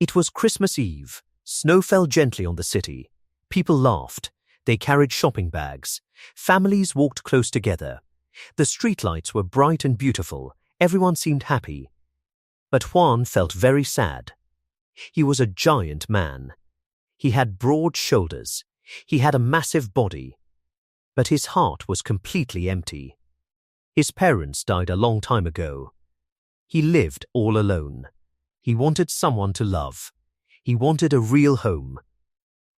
It was Christmas Eve. Snow fell gently on the city. People laughed. They carried shopping bags. Families walked close together. The streetlights were bright and beautiful. Everyone seemed happy. But Juan felt very sad. He was a giant man. He had broad shoulders. He had a massive body. But his heart was completely empty. His parents died a long time ago. He lived all alone. He wanted someone to love. He wanted a real home.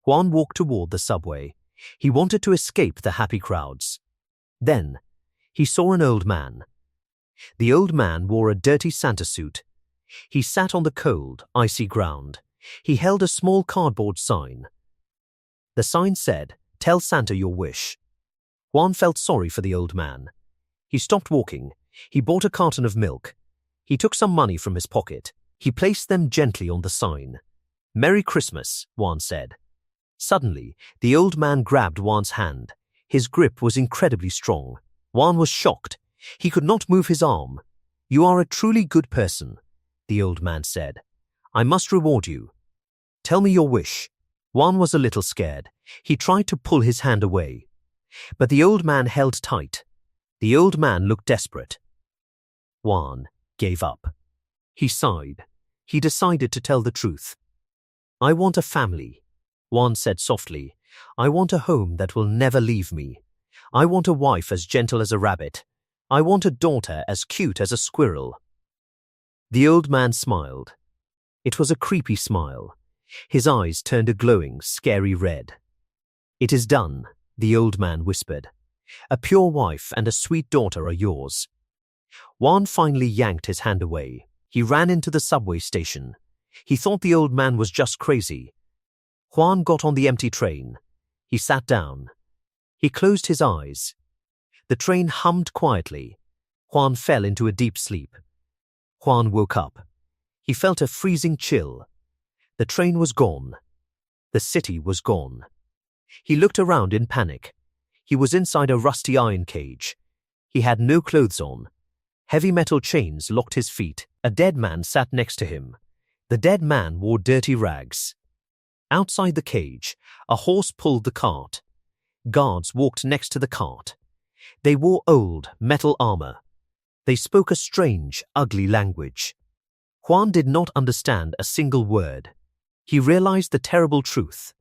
Juan walked toward the subway. He wanted to escape the happy crowds. Then, he saw an old man. The old man wore a dirty Santa suit. He sat on the cold, icy ground. He held a small cardboard sign. The sign said, "Tell Santa your wish." Juan felt sorry for the old man. He stopped walking. He bought a carton of milk. He took some money from his pocket. He placed them gently on the sign. "Merry Christmas," Juan said. Suddenly, the old man grabbed Juan's hand. His grip was incredibly strong. Juan was shocked. He could not move his arm. "You are a truly good person," the old man said. "I must reward you. Tell me your wish." Juan was a little scared. He tried to pull his hand away. But the old man held tight. The old man looked desperate. Juan gave up. He sighed. He decided to tell the truth. "I want a family," Juan said softly. "I want a home that will never leave me. I want a wife as gentle as a rabbit. I want a daughter as cute as a squirrel." The old man smiled. It was a creepy smile. His eyes turned a glowing, scary red. "It is done," the old man whispered. "A pure wife and a sweet daughter are yours." Juan finally yanked his hand away. He ran into the subway station. He thought the old man was just crazy. Juan got on the empty train. He sat down. He closed his eyes. The train hummed quietly. Juan fell into a deep sleep. Juan woke up. He felt a freezing chill. The train was gone. The city was gone. He looked around in panic. He was inside a rusty iron cage. He had no clothes on. Heavy metal chains locked his feet. A dead man sat next to him. The dead man wore dirty rags. Outside the cage, a horse pulled the cart. Guards walked next to the cart. They wore old, metal armor. They spoke a strange, ugly language. Juan did not understand a single word. He realized the terrible truth.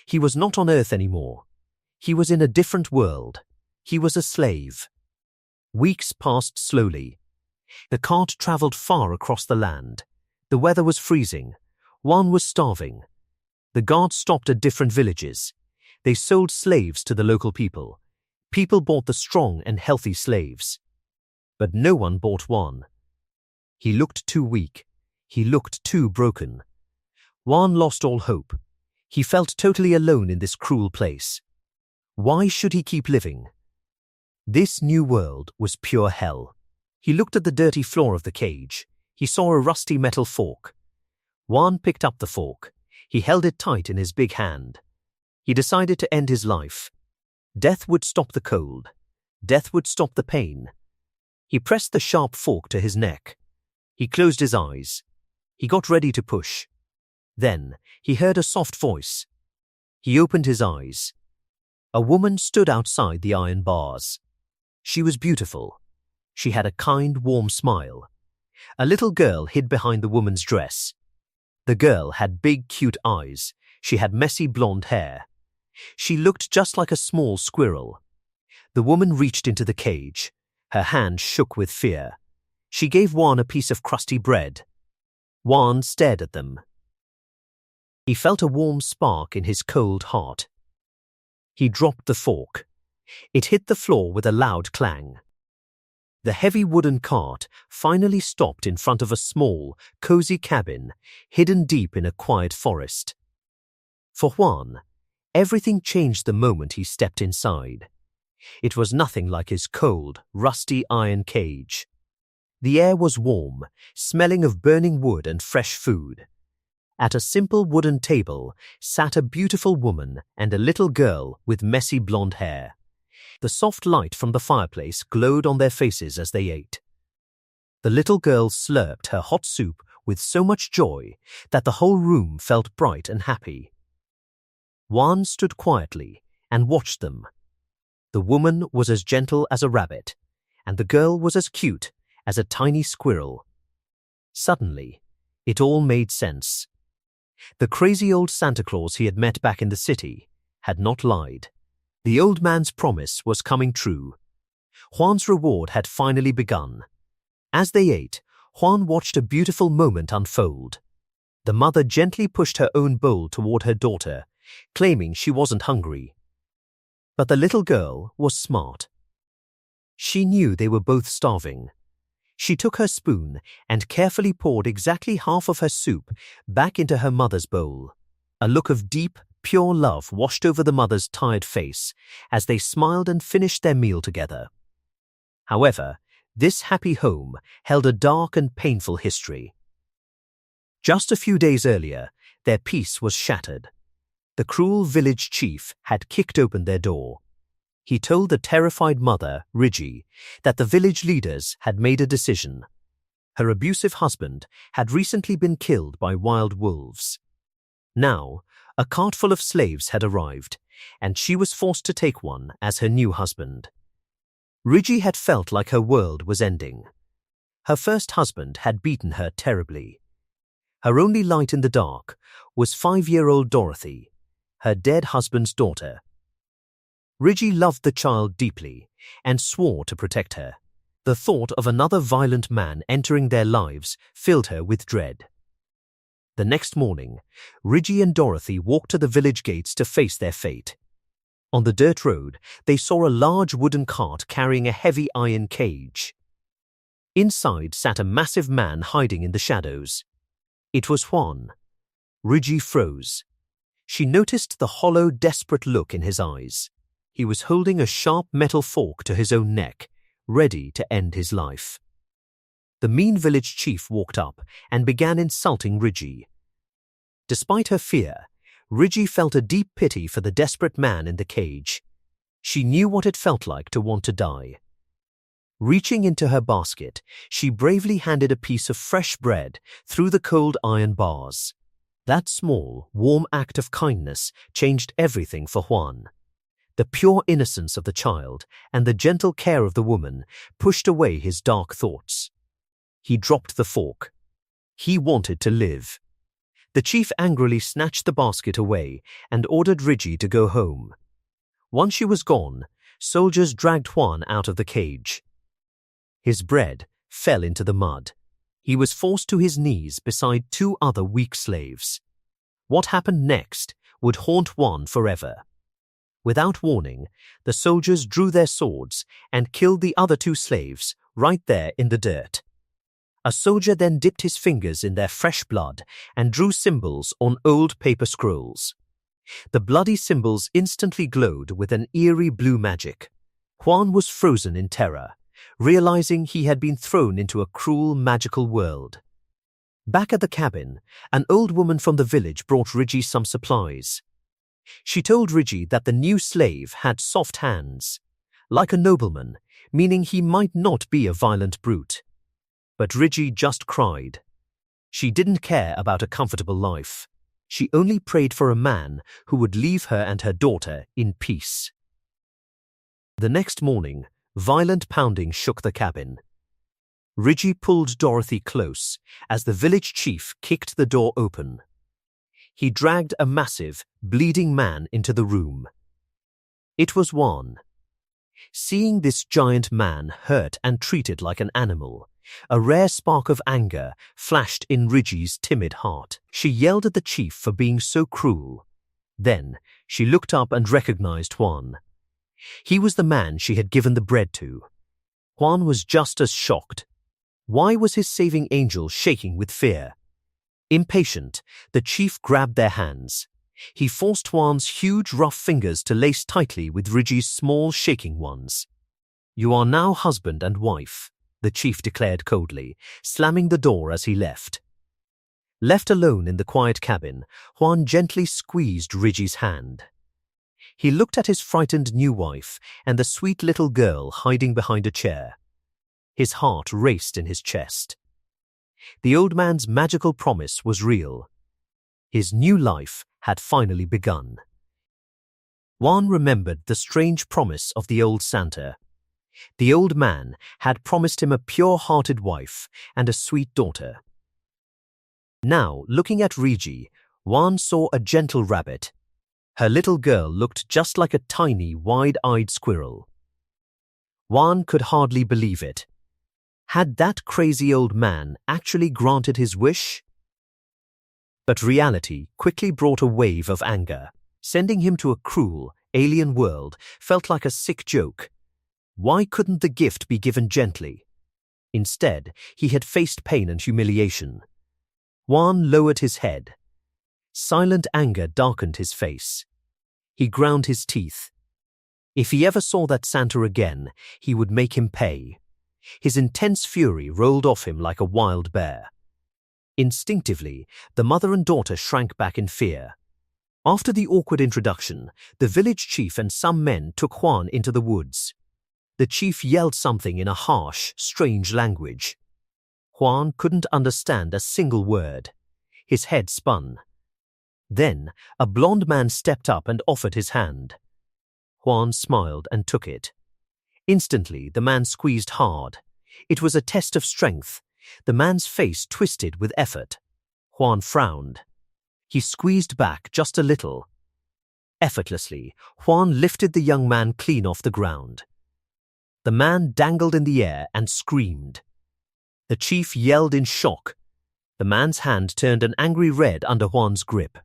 He was not on Earth anymore. He was in a different world. He was a slave. Weeks passed slowly. The cart traveled far across the land. The weather was freezing. Juan was starving. The guards stopped at different villages. They sold slaves to the local people. People bought the strong and healthy slaves. But no one bought Juan. He looked too weak. He looked too broken. Juan lost all hope. He felt totally alone in this cruel place. Why should he keep living? This new world was pure hell. He looked at the dirty floor of the cage. He saw a rusty metal fork. Juan picked up the fork. He held it tight in his big hand. He decided to end his life. Death would stop the cold. Death would stop the pain. He pressed the sharp fork to his neck. He closed his eyes. He got ready to push. Then he heard a soft voice. He opened his eyes. A woman stood outside the iron bars. She was beautiful. She had a kind, warm smile. A little girl hid behind the woman's dress. The girl had big, cute eyes. She had messy blonde hair. She looked just like a small squirrel. The woman reached into the cage. Her hand shook with fear. She gave Juan a piece of crusty bread. Juan stared at them. He felt a warm spark in his cold heart. He dropped the fork. It hit the floor with a loud clang. The heavy wooden cart finally stopped in front of a small, cozy cabin hidden deep in a quiet forest. For Juan, everything changed the moment he stepped inside. It was nothing like his cold, rusty iron cage. The air was warm, smelling of burning wood and fresh food. At a simple wooden table sat a beautiful woman and a little girl with messy blonde hair. The soft light from the fireplace glowed on their faces as they ate. The little girl slurped her hot soup with so much joy that the whole room felt bright and happy. Juan stood quietly and watched them. The woman was as gentle as a rabbit, and the girl was as cute as a tiny squirrel. Suddenly, it all made sense. The crazy old Santa Claus he had met back in the city had not lied. The old man's promise was coming true. Juan's reward had finally begun. As they ate, Juan watched a beautiful moment unfold. The mother gently pushed her own bowl toward her daughter, claiming she wasn't hungry. But the little girl was smart. She knew they were both starving. She took her spoon and carefully poured exactly half of her soup back into her mother's bowl. A look of deep, pure love washed over the mother's tired face as they smiled and finished their meal together. However, this happy home held a dark and painful history. Just a few days earlier, their peace was shattered. The cruel village chief had kicked open their door. He told the terrified mother, Rigi, that the village leaders had made a decision. Her abusive husband had recently been killed by wild wolves. Now, a cart full of slaves had arrived, and she was forced to take one as her new husband. Rigi had felt like her world was ending. Her first husband had beaten her terribly. Her only light in the dark was 5-year-old Dorothy, her dead husband's daughter. Rigi loved the child deeply and swore to protect her. The thought of another violent man entering their lives filled her with dread. The next morning, Rigi and Dorothy walked to the village gates to face their fate. On the dirt road, they saw a large wooden cart carrying a heavy iron cage. Inside sat a massive man hiding in the shadows. It was Juan. Rigi froze. She noticed the hollow, desperate look in his eyes. He was holding a sharp metal fork to his own neck, ready to end his life. The mean village chief walked up and began insulting Rigi. Despite her fear, Rigi felt a deep pity for the desperate man in the cage. She knew what it felt like to want to die. Reaching into her basket, she bravely handed a piece of fresh bread through the cold iron bars. That small, warm act of kindness changed everything for Juan. The pure innocence of the child and the gentle care of the woman pushed away his dark thoughts. He dropped the fork. He wanted to live. The chief angrily snatched the basket away and ordered Rigi to go home. Once she was gone, soldiers dragged Juan out of the cage. His bread fell into the mud. He was forced to his knees beside 2 other weak slaves. What happened next would haunt Juan forever. Without warning, the soldiers drew their swords and killed the other 2 slaves right there in the dirt. A soldier then dipped his fingers in their fresh blood and drew symbols on old paper scrolls. The bloody symbols instantly glowed with an eerie blue magic. Juan was frozen in terror, realizing he had been thrown into a cruel, magical world. Back at the cabin, an old woman from the village brought Rigi some supplies. She told Rigi that the new slave had soft hands, like a nobleman, meaning he might not be a violent brute. But Rigi just cried. She didn't care about a comfortable life. She only prayed for a man who would leave her and her daughter in peace. The next morning, violent pounding shook the cabin. Rigi pulled Dorothy close as the village chief kicked the door open. He dragged a massive, bleeding man into the room. It was Juan. Seeing this giant man hurt and treated like an animal, a rare spark of anger flashed in Rigi's timid heart. She yelled at the chief for being so cruel. Then she looked up and recognized Juan. He was the man she had given the bread to. Juan was just as shocked. Why was his saving angel shaking with fear? Impatient, the chief grabbed their hands. He forced Juan's huge, rough fingers to lace tightly with Rigi's small, shaking ones. "You are now husband and wife," the chief declared coldly, slamming the door as he left. Left alone in the quiet cabin, Juan gently squeezed Rigi's hand. He looked at his frightened new wife and the sweet little girl hiding behind a chair. His heart raced in his chest. The old man's magical promise was real. His new life had finally begun. Juan remembered the strange promise of the old Santa. The old man had promised him a pure-hearted wife and a sweet daughter. Now, looking at Rigi, Juan saw a gentle rabbit. Her little girl looked just like a tiny, wide-eyed squirrel. Juan could hardly believe it. Had that crazy old man actually granted his wish? But reality quickly brought a wave of anger. Sending him to a cruel, alien world felt like a sick joke. Why couldn't the gift be given gently? Instead, he had faced pain and humiliation. Juan lowered his head. Silent anger darkened his face. He ground his teeth. If he ever saw that Santa again, he would make him pay. His intense fury rolled off him like a wild bear. Instinctively, the mother and daughter shrank back in fear. After the awkward introduction, the village chief and some men took Juan into the woods. The chief yelled something in a harsh, strange language. Juan couldn't understand a single word. His head spun. Then, a blond man stepped up and offered his hand. Juan smiled and took it. Instantly, the man squeezed hard. It was a test of strength. The man's face twisted with effort. Juan frowned. He squeezed back just a little. Effortlessly, Juan lifted the young man clean off the ground. The man dangled in the air and screamed. The chief yelled in shock. The man's hand turned an angry red under Juan's grip.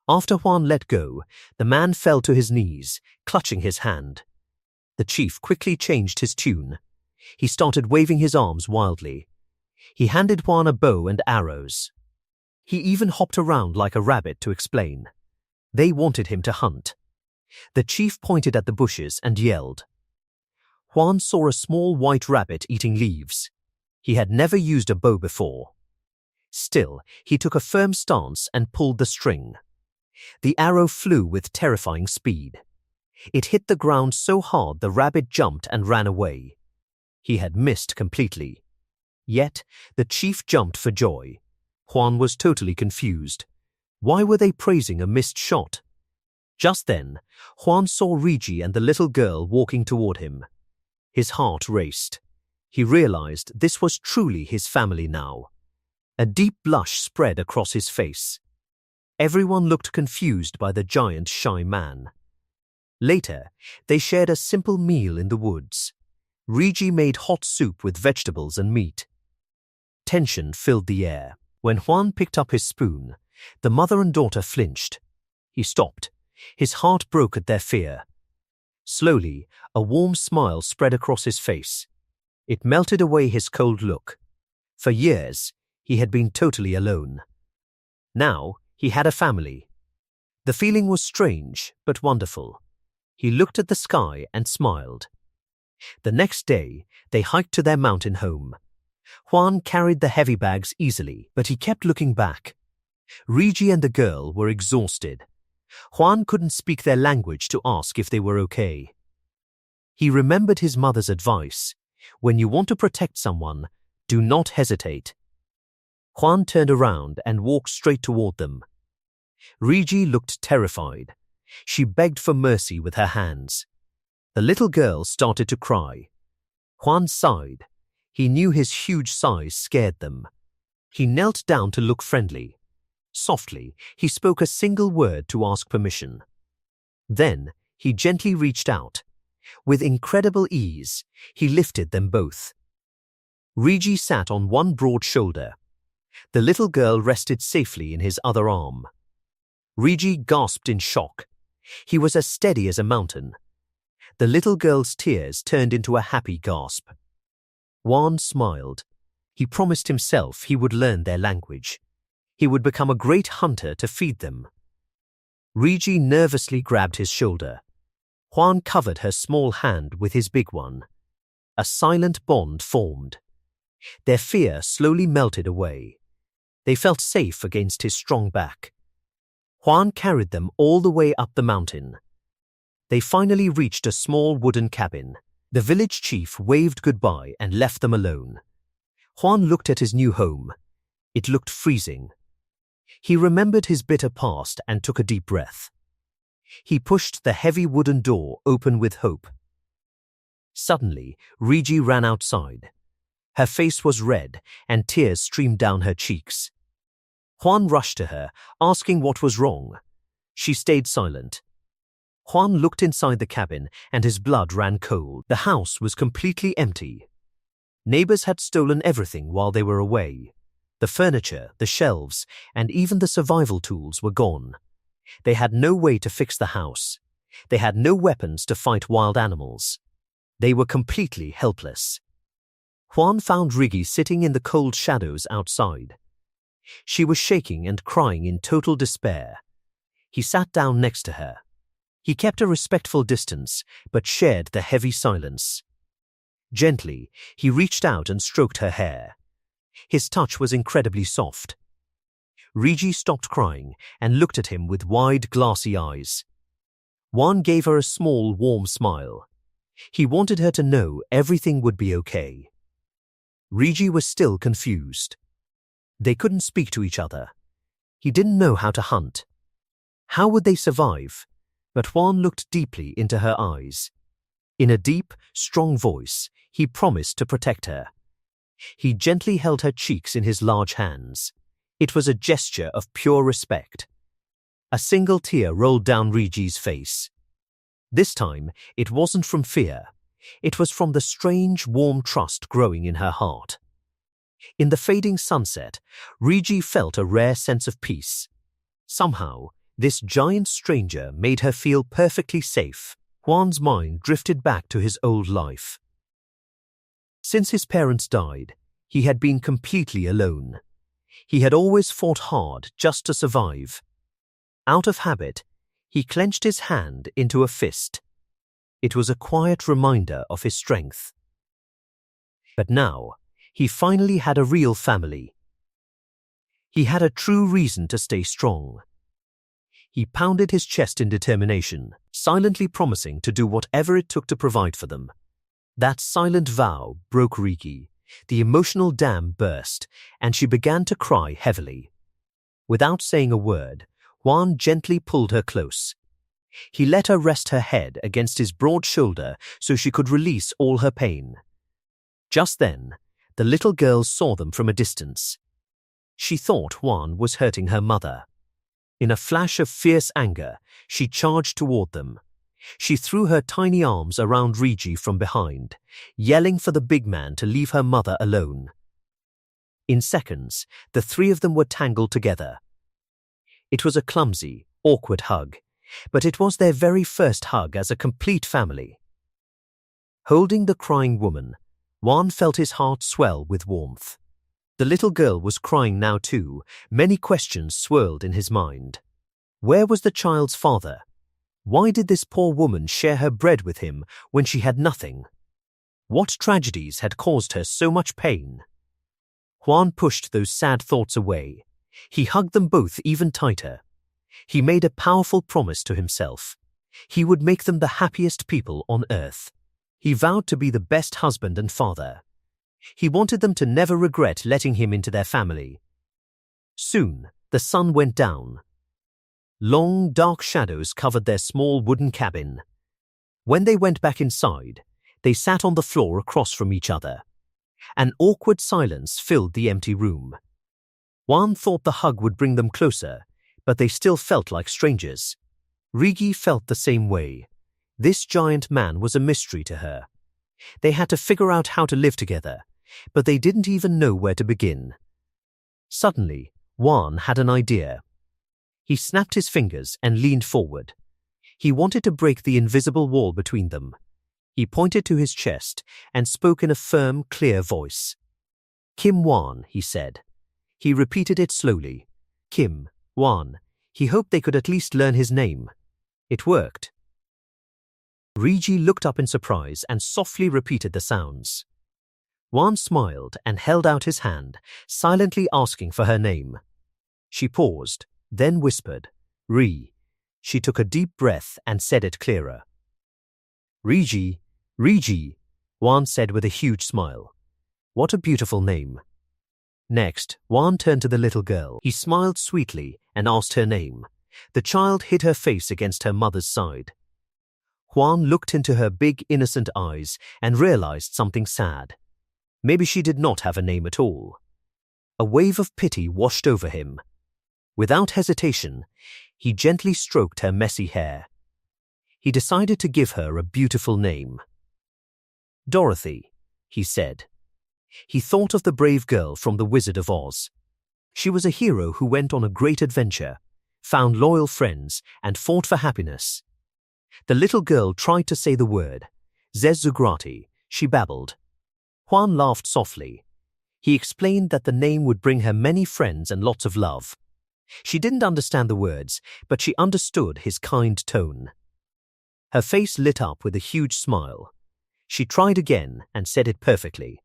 After Juan let go, the man fell to his knees, clutching his hand. The chief quickly changed his tune. He started waving his arms wildly. He handed Juan a bow and arrows. He even hopped around like a rabbit to explain. They wanted him to hunt. The chief pointed at the bushes and yelled. Juan saw a small white rabbit eating leaves. He had never used a bow before. Still, he took a firm stance and pulled the string. The arrow flew with terrifying speed. It hit the ground so hard the rabbit jumped and ran away. He had missed completely. Yet, the chief jumped for joy. Juan was totally confused. Why were they praising a missed shot? Just then, Juan saw Rigi and the little girl walking toward him. His heart raced. He realized this was truly his family now. A deep blush spread across his face. Everyone looked confused by the giant, shy man. Later, they shared a simple meal in the woods. Rigi made hot soup with vegetables and meat. Tension filled the air. When Juan picked up his spoon, the mother and daughter flinched. He stopped. His heart broke at their fear. Slowly, a warm smile spread across his face. It melted away his cold look. For years, he had been totally alone. Now, he had a family. The feeling was strange, but wonderful. He looked at the sky and smiled. The next day, they hiked to their mountain home. Juan carried the heavy bags easily, but he kept looking back. Rigi and the girl were exhausted. Juan couldn't speak their language to ask if they were okay. He remembered his mother's advice. When you want to protect someone, do not hesitate. Juan turned around and walked straight toward them. Rigi looked terrified. She begged for mercy with her hands. The little girl started to cry. Juan sighed. He knew his huge size scared them. He knelt down to look friendly. Softly, he spoke a single word to ask permission. Then, he gently reached out. With incredible ease, he lifted them both. Rigi sat on one broad shoulder. The little girl rested safely in his other arm. Rigi gasped in shock. He was as steady as a mountain. The little girl's tears turned into a happy gasp. Juan smiled. He promised himself he would learn their language. He would become a great hunter to feed them. Rigi nervously grabbed his shoulder. Juan covered her small hand with his big one. A silent bond formed. Their fear slowly melted away. They felt safe against his strong back. Juan carried them all the way up the mountain. They finally reached a small wooden cabin. The village chief waved goodbye and left them alone. Juan looked at his new home. It looked freezing. He remembered his bitter past and took a deep breath. He pushed the heavy wooden door open with hope. Suddenly, Rigi ran outside. Her face was red and tears streamed down her cheeks. Juan rushed to her, asking what was wrong. She stayed silent. Juan looked inside the cabin and his blood ran cold. The house was completely empty. Neighbors had stolen everything while they were away. The furniture, the shelves, and even the survival tools were gone. They had no way to fix the house. They had no weapons to fight wild animals. They were completely helpless. Juan found Rigi sitting in the cold shadows outside. She was shaking and crying in total despair. He sat down next to her. He kept a respectful distance, but shared the heavy silence. Gently, he reached out and stroked her hair. His touch was incredibly soft. Rigi stopped crying and looked at him with wide, glassy eyes. Juan gave her a small, warm smile. He wanted her to know everything would be okay. Rigi was still confused. They couldn't speak to each other. He didn't know how to hunt. How would they survive? But Juan looked deeply into her eyes. In a deep, strong voice, he promised to protect her. He gently held her cheeks in his large hands. It was a gesture of pure respect. A single tear rolled down Rigi's face. This time, it wasn't from fear. It was from the strange, warm trust growing in her heart. In the fading sunset, Rigi felt a rare sense of peace. Somehow, this giant stranger made her feel perfectly safe. Juan's mind drifted back to his old life. Since his parents died, he had been completely alone. He had always fought hard just to survive. Out of habit, he clenched his hand into a fist. It was a quiet reminder of his strength. But now, he finally had a real family. He had a true reason to stay strong. He pounded his chest in determination, silently promising to do whatever it took to provide for them. That silent vow broke Rigi. The emotional dam burst, and she began to cry heavily. Without saying a word, Juan gently pulled her close. He let her rest her head against his broad shoulder so she could release all her pain. Just then, the little girl saw them from a distance. She thought Juan was hurting her mother. In a flash of fierce anger, she charged toward them. She threw her tiny arms around Rigi from behind, yelling for the big man to leave her mother alone. In seconds, the three of them were tangled together. It was a clumsy, awkward hug, but it was their very first hug as a complete family. Holding the crying woman, Juan felt his heart swell with warmth. The little girl was crying now too. Many questions swirled in his mind. Where was the child's father? Why did this poor woman share her bread with him when she had nothing? What tragedies had caused her so much pain? Juan pushed those sad thoughts away. He hugged them both even tighter. He made a powerful promise to himself. He would make them the happiest people on earth. He vowed to be the best husband and father. He wanted them to never regret letting him into their family. Soon, the sun went down. Long, dark shadows covered their small wooden cabin. When they went back inside, they sat on the floor across from each other. An awkward silence filled the empty room. Juan thought the hug would bring them closer, but they still felt like strangers. Rigi felt the same way. This giant man was a mystery to her. They had to figure out how to live together, but they didn't even know where to begin. Suddenly, Juan had an idea. He snapped his fingers and leaned forward. He wanted to break the invisible wall between them. He pointed to his chest and spoke in a firm, clear voice. "Kim Juan," he said. He repeated it slowly. Kim Juan. He hoped they could at least learn his name. It worked. Rigi looked up in surprise and softly repeated the sounds. Juan smiled and held out his hand, silently asking for her name. She paused, then whispered, "Ri." She took a deep breath and said it clearer. "Rigi, Rigi," Juan said with a huge smile. What a beautiful name. Next, Juan turned to the little girl. He smiled sweetly and asked her name. The child hid her face against her mother's side. Juan looked into her big, innocent eyes and realized something sad. Maybe she did not have a name at all. A wave of pity washed over him. Without hesitation, he gently stroked her messy hair. He decided to give her a beautiful name. Dorothy, he said. He thought of the brave girl from The Wizard of Oz. She was a hero who went on a great adventure, found loyal friends, and fought for happiness. The little girl tried to say the word, Zezugrati, she babbled. Juan laughed softly. He explained that the name would bring her many friends and lots of love. She didn't understand the words, but she understood his kind tone. Her face lit up with a huge smile. She tried again and said it perfectly.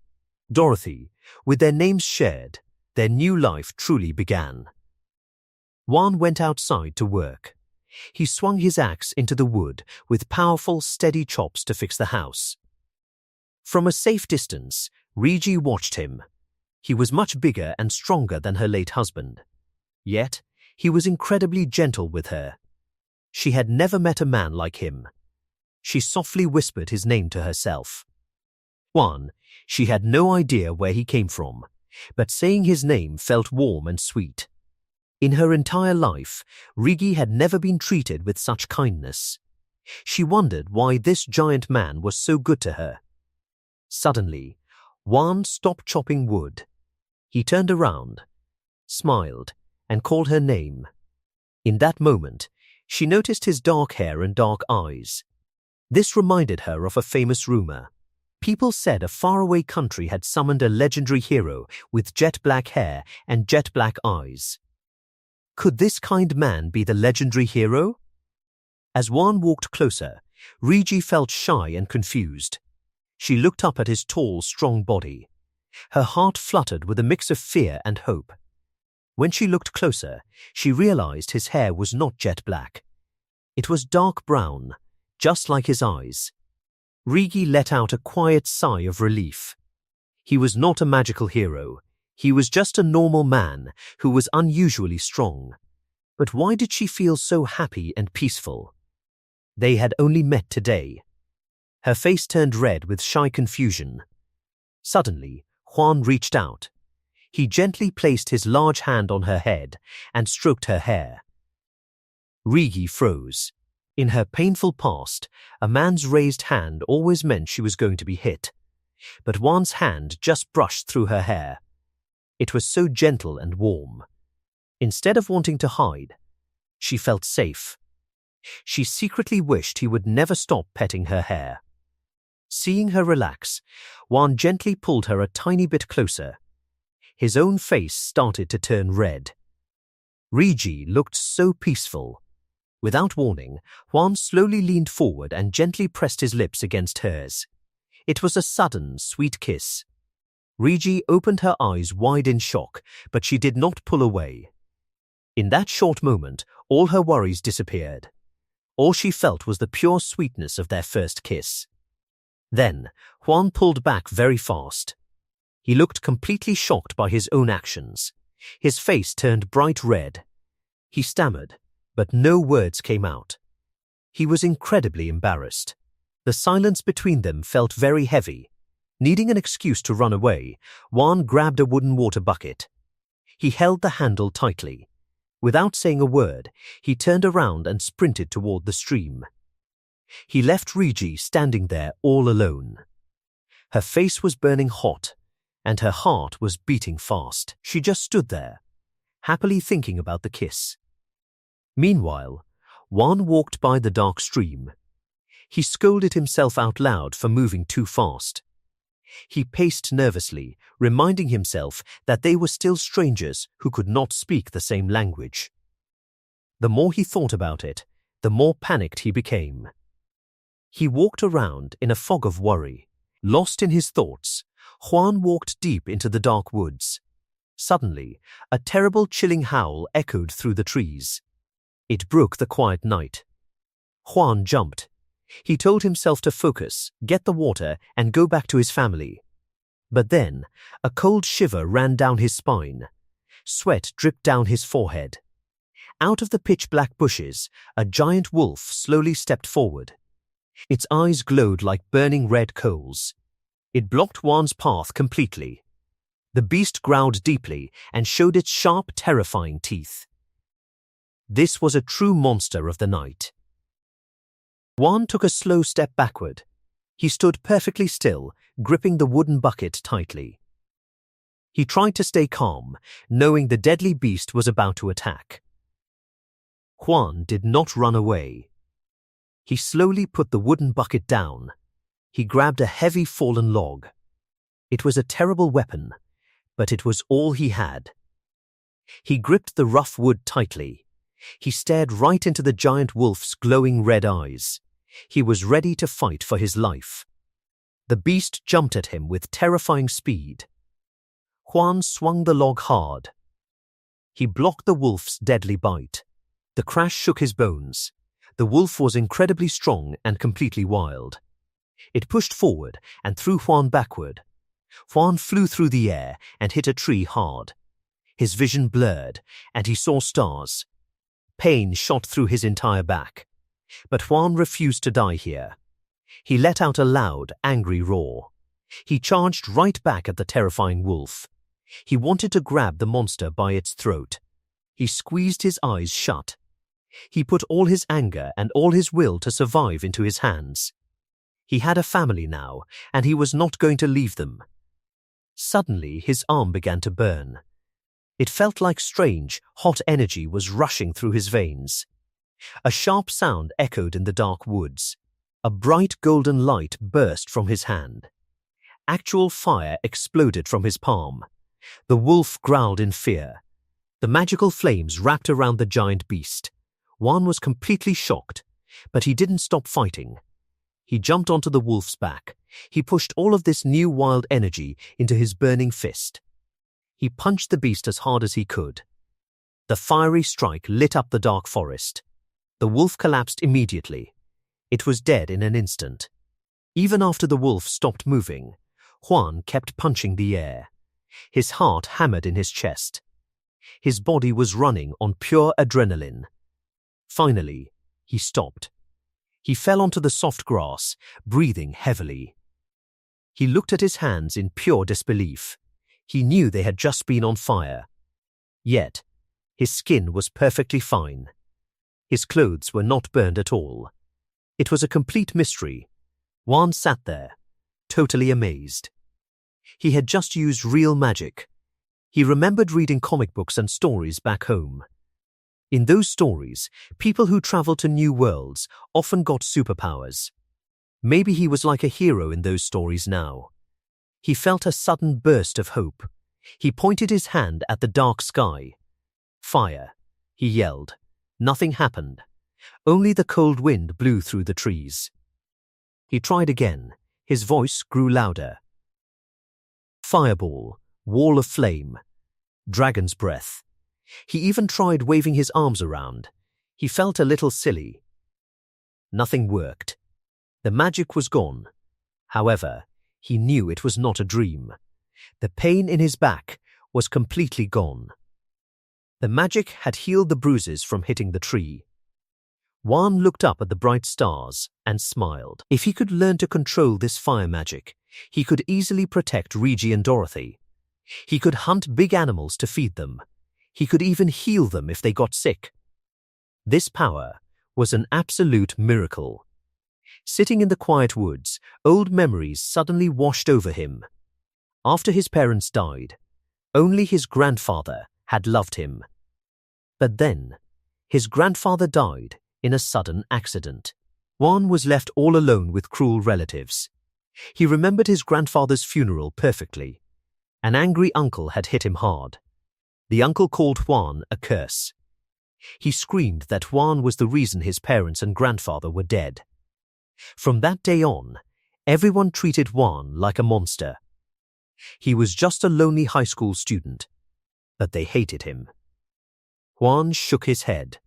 Dorothy, with their names shared, their new life truly began. Juan went outside to work. He swung his axe into the wood with powerful, steady chops to fix the house. From a safe distance, Rigi watched him. He was much bigger and stronger than her late husband. Yet, he was incredibly gentle with her. She had never met a man like him. She softly whispered his name to herself. Juan, she had no idea where he came from, but saying his name felt warm and sweet. In her entire life, Rigi had never been treated with such kindness. She wondered why this giant man was so good to her. Suddenly, Juan stopped chopping wood. He turned around, smiled, and called her name. In that moment, she noticed his dark hair and dark eyes. This reminded her of a famous rumor. People said a faraway country had summoned a legendary hero with jet black hair and jet black eyes. Could this kind man be the legendary hero? As Juan walked closer, Rigi felt shy and confused. She looked up at his tall, strong body. Her heart fluttered with a mix of fear and hope. When she looked closer, she realized his hair was not jet black. It was dark brown, just like his eyes. Rigi let out a quiet sigh of relief. He was not a magical hero. He was just a normal man who was unusually strong. But why did she feel so happy and peaceful? They had only met today. Her face turned red with shy confusion. Suddenly, Juan reached out. He gently placed his large hand on her head and stroked her hair. Rigi froze. In her painful past, a man's raised hand always meant she was going to be hit. But Juan's hand just brushed through her hair. It was so gentle and warm. Instead of wanting to hide, she felt safe. She secretly wished he would never stop petting her hair. Seeing her relax, Juan gently pulled her a tiny bit closer. His own face started to turn red. Rigi looked so peaceful. Without warning, Juan slowly leaned forward and gently pressed his lips against hers. It was a sudden, sweet kiss. Rigi opened her eyes wide in shock, but she did not pull away. In that short moment, all her worries disappeared. All she felt was the pure sweetness of their first kiss. Then, Juan pulled back very fast. He looked completely shocked by his own actions. His face turned bright red. He stammered, but no words came out. He was incredibly embarrassed. The silence between them felt very heavy. Needing an excuse to run away, Juan grabbed a wooden water bucket. He held the handle tightly. Without saying a word, he turned around and sprinted toward the stream. He left Rigi standing there all alone. Her face was burning hot, and her heart was beating fast. She just stood there, happily thinking about the kiss. Meanwhile, Juan walked by the dark stream. He scolded himself out loud for moving too fast. He paced nervously, reminding himself that they were still strangers who could not speak the same language. The more he thought about it, the more panicked he became. He walked around in a fog of worry. Lost in his thoughts, Juan walked deep into the dark woods. Suddenly, a terrible chilling howl echoed through the trees. It broke the quiet night. Juan jumped. He told himself to focus, get the water, and go back to his family. But then, a cold shiver ran down his spine. Sweat dripped down his forehead. Out of the pitch-black bushes, a giant wolf slowly stepped forward. Its eyes glowed like burning red coals. It blocked Juan's path completely. The beast growled deeply and showed its sharp, terrifying teeth. This was a true monster of the night. Juan took a slow step backward. He stood perfectly still, gripping the wooden bucket tightly. He tried to stay calm, knowing the deadly beast was about to attack. Juan did not run away. He slowly put the wooden bucket down. He grabbed a heavy fallen log. It was a terrible weapon, but it was all he had. He gripped the rough wood tightly. He stared right into the giant wolf's glowing red eyes. He was ready to fight for his life. The beast jumped at him with terrifying speed. Juan swung the log hard. He blocked the wolf's deadly bite. The crash shook his bones. The wolf was incredibly strong and completely wild. It pushed forward and threw Juan backward. Juan flew through the air and hit a tree hard. His vision blurred, and he saw stars. Pain shot through his entire back. But Juan refused to die here. He let out a loud, angry roar. He charged right back at the terrifying wolf. He wanted to grab the monster by its throat. He squeezed his eyes shut. He put all his anger and all his will to survive into his hands. He had a family now, and he was not going to leave them. Suddenly, his arm began to burn. It felt like strange, hot energy was rushing through his veins. A sharp sound echoed in the dark woods. A bright golden light burst from his hand. Actual fire exploded from his palm. The wolf growled in fear. The magical flames wrapped around the giant beast. Juan was completely shocked, but he didn't stop fighting. He jumped onto the wolf's back. He pushed all of this new wild energy into his burning fist. He punched the beast as hard as he could. The fiery strike lit up the dark forest. The wolf collapsed immediately. It was dead in an instant. Even after the wolf stopped moving, Juan kept punching the air. His heart hammered in his chest. His body was running on pure adrenaline. Finally, he stopped. He fell onto the soft grass, breathing heavily. He looked at his hands in pure disbelief. He knew they had just been on fire. Yet, his skin was perfectly fine. His clothes were not burned at all. It was a complete mystery. Juan sat there, totally amazed. He had just used real magic. He remembered reading comic books and stories back home. In those stories, people who traveled to new worlds often got superpowers. Maybe he was like a hero in those stories now. He felt a sudden burst of hope. He pointed his hand at the dark sky. Fire, he yelled. Nothing happened. Only the cold wind blew through the trees. He tried again. His voice grew louder. Fireball, wall of flame, dragon's breath. He even tried waving his arms around. He felt a little silly. Nothing worked. The magic was gone. However, he knew it was not a dream. The pain in his back was completely gone. The magic had healed the bruises from hitting the tree. Juan looked up at the bright stars and smiled. If he could learn to control this fire magic, he could easily protect Reggie and Dorothy. He could hunt big animals to feed them. He could even heal them if they got sick. This power was an absolute miracle. Sitting in the quiet woods, old memories suddenly washed over him. After his parents died, only his grandfather had loved him. But then, his grandfather died in a sudden accident. Juan was left all alone with cruel relatives. He remembered his grandfather's funeral perfectly. An angry uncle had hit him hard. The uncle called Juan a curse. He screamed that Juan was the reason his parents and grandfather were dead. From that day on, everyone treated Juan like a monster. He was just a lonely high school student, but they hated him. Juan shook his head.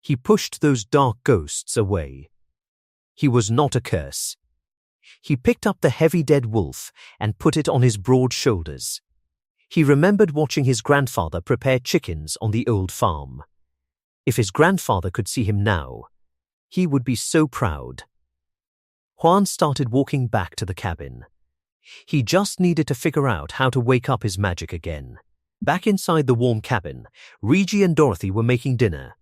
He pushed those dark ghosts away. He was not a curse. He picked up the heavy dead wolf and put it on his broad shoulders. He remembered watching his grandfather prepare chickens on the old farm. If his grandfather could see him now, he would be so proud. Juan started walking back to the cabin. He just needed to figure out how to wake up his magic again. Back inside the warm cabin, Rigi and Dorothy were making dinner.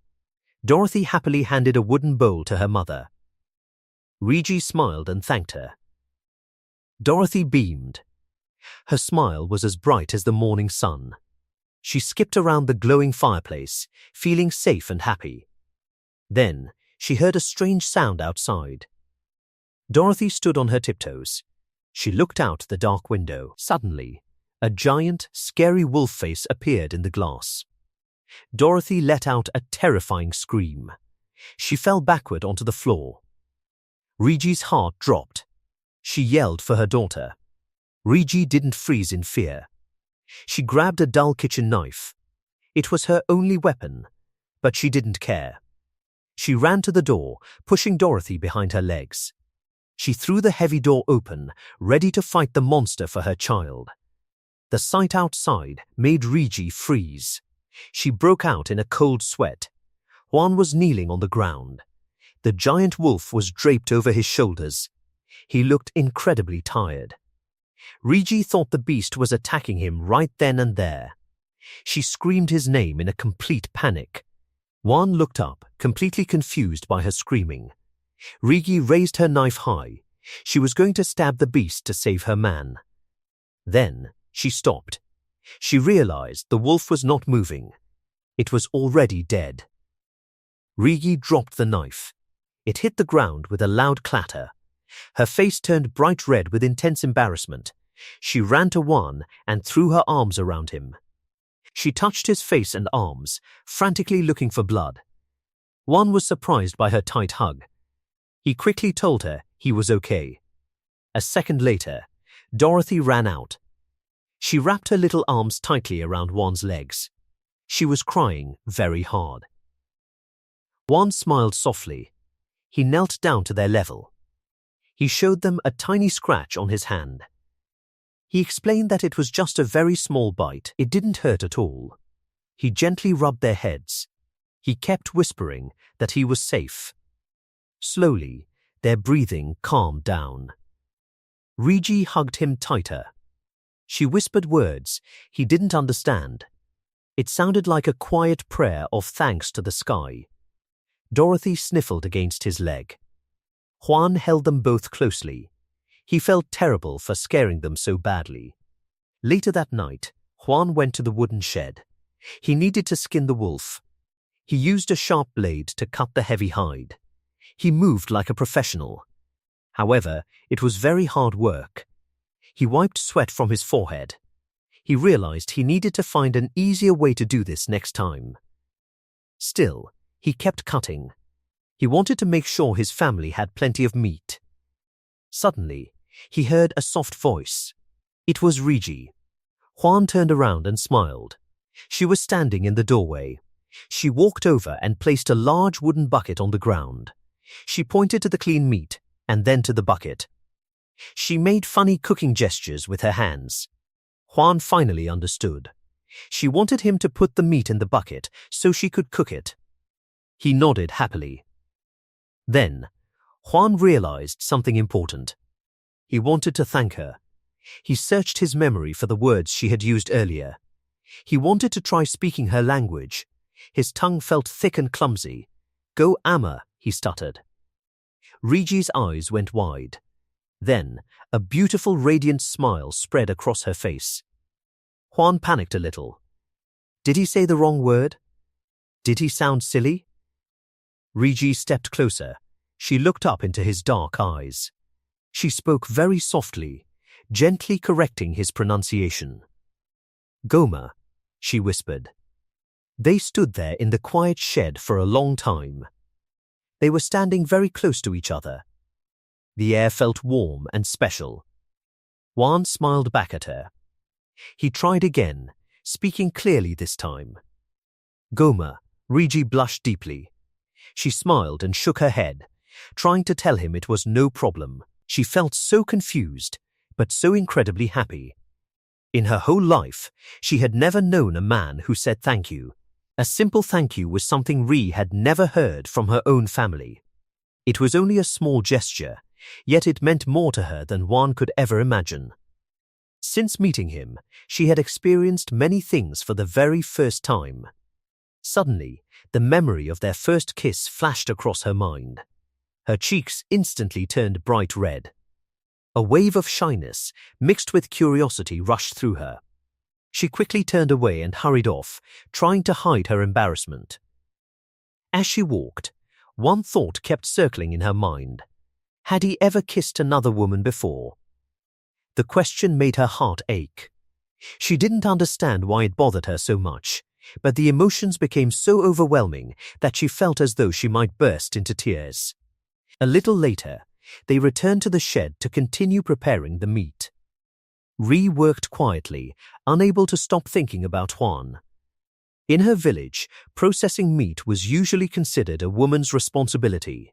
Dorothy happily handed a wooden bowl to her mother. Rigi smiled and thanked her. Dorothy beamed. Her smile was as bright as the morning sun. She skipped around the glowing fireplace, feeling safe and happy. Then she heard a strange sound outside. Dorothy stood on her tiptoes. She looked out the dark window. Suddenly, a giant, scary wolf face appeared in the glass. Dorothy let out a terrifying scream. She fell backward onto the floor. Rigi's heart dropped. She yelled for her daughter. Rigi didn't freeze in fear. She grabbed a dull kitchen knife. It was her only weapon, but she didn't care. She ran to the door, pushing Dorothy behind her legs. She threw the heavy door open, ready to fight the monster for her child. The sight outside made Rigi freeze. She broke out in a cold sweat. Juan was kneeling on the ground. The giant wolf was draped over his shoulders. He looked incredibly tired. Rigi thought the beast was attacking him right then and there. She screamed his name in a complete panic. Juan looked up, completely confused by her screaming. Rigi raised her knife high. She was going to stab the beast to save her man. Then she stopped. She realized the wolf was not moving. It was already dead. Rigi dropped the knife. It hit the ground with a loud clatter. Her face turned bright red with intense embarrassment. She ran to Juan and threw her arms around him. She touched his face and arms, frantically looking for blood. Juan was surprised by her tight hug. He quickly told her he was okay. A second later, Dorothy ran out. She wrapped her little arms tightly around Juan's legs. She was crying very hard. Juan smiled softly. He knelt down to their level. He showed them a tiny scratch on his hand. He explained that it was just a very small bite. It didn't hurt at all. He gently rubbed their heads. He kept whispering that he was safe. Slowly, their breathing calmed down. Rigi hugged him tighter. She whispered words he didn't understand. It sounded like a quiet prayer of thanks to the sky. Dorothy sniffled against his leg. Juan held them both closely. He felt terrible for scaring them so badly. Later that night, Juan went to the wooden shed. He needed to skin the wolf. He used a sharp blade to cut the heavy hide. He moved like a professional. However, it was very hard work. He wiped sweat from his forehead. He realized he needed to find an easier way to do this next time. Still, he kept cutting. He wanted to make sure his family had plenty of meat. Suddenly, he heard a soft voice. It was Rigi. Juan turned around and smiled. She was standing in the doorway. She walked over and placed a large wooden bucket on the ground. She pointed to the clean meat and then to the bucket. She made funny cooking gestures with her hands. Juan finally understood. She wanted him to put the meat in the bucket so she could cook it. He nodded happily. Then, Juan realized something important. He wanted to thank her. He searched his memory for the words she had used earlier. He wanted to try speaking her language. His tongue felt thick and clumsy. "Go ama," he stuttered. Rigi's eyes went wide. Then, a beautiful radiant smile spread across her face. Juan panicked a little. Did he say the wrong word? Did he sound silly? Rigi stepped closer. She looked up into his dark eyes. She spoke very softly, gently correcting his pronunciation. "Goma," she whispered. They stood there in the quiet shed for a long time. They were standing very close to each other. The air felt warm and special. Juan smiled back at her. He tried again, speaking clearly this time. "Goma," Rigi blushed deeply. She smiled and shook her head, trying to tell him it was no problem. She felt so confused, but so incredibly happy. In her whole life, she had never known a man who said thank you. A simple thank you was something Ri had never heard from her own family. It was only a small gesture, yet it meant more to her than one could ever imagine. Since meeting him, she had experienced many things for the very first time. Suddenly, the memory of their first kiss flashed across her mind. Her cheeks instantly turned bright red. A wave of shyness, mixed with curiosity, rushed through her. She quickly turned away and hurried off, trying to hide her embarrassment. As she walked, one thought kept circling in her mind. Had he ever kissed another woman before? The question made her heart ache. She didn't understand why it bothered her so much, but the emotions became so overwhelming that she felt as though she might burst into tears. A little later, they returned to the shed to continue preparing the meat. Ri worked quietly, unable to stop thinking about Hwan. In her village, processing meat was usually considered a woman's responsibility.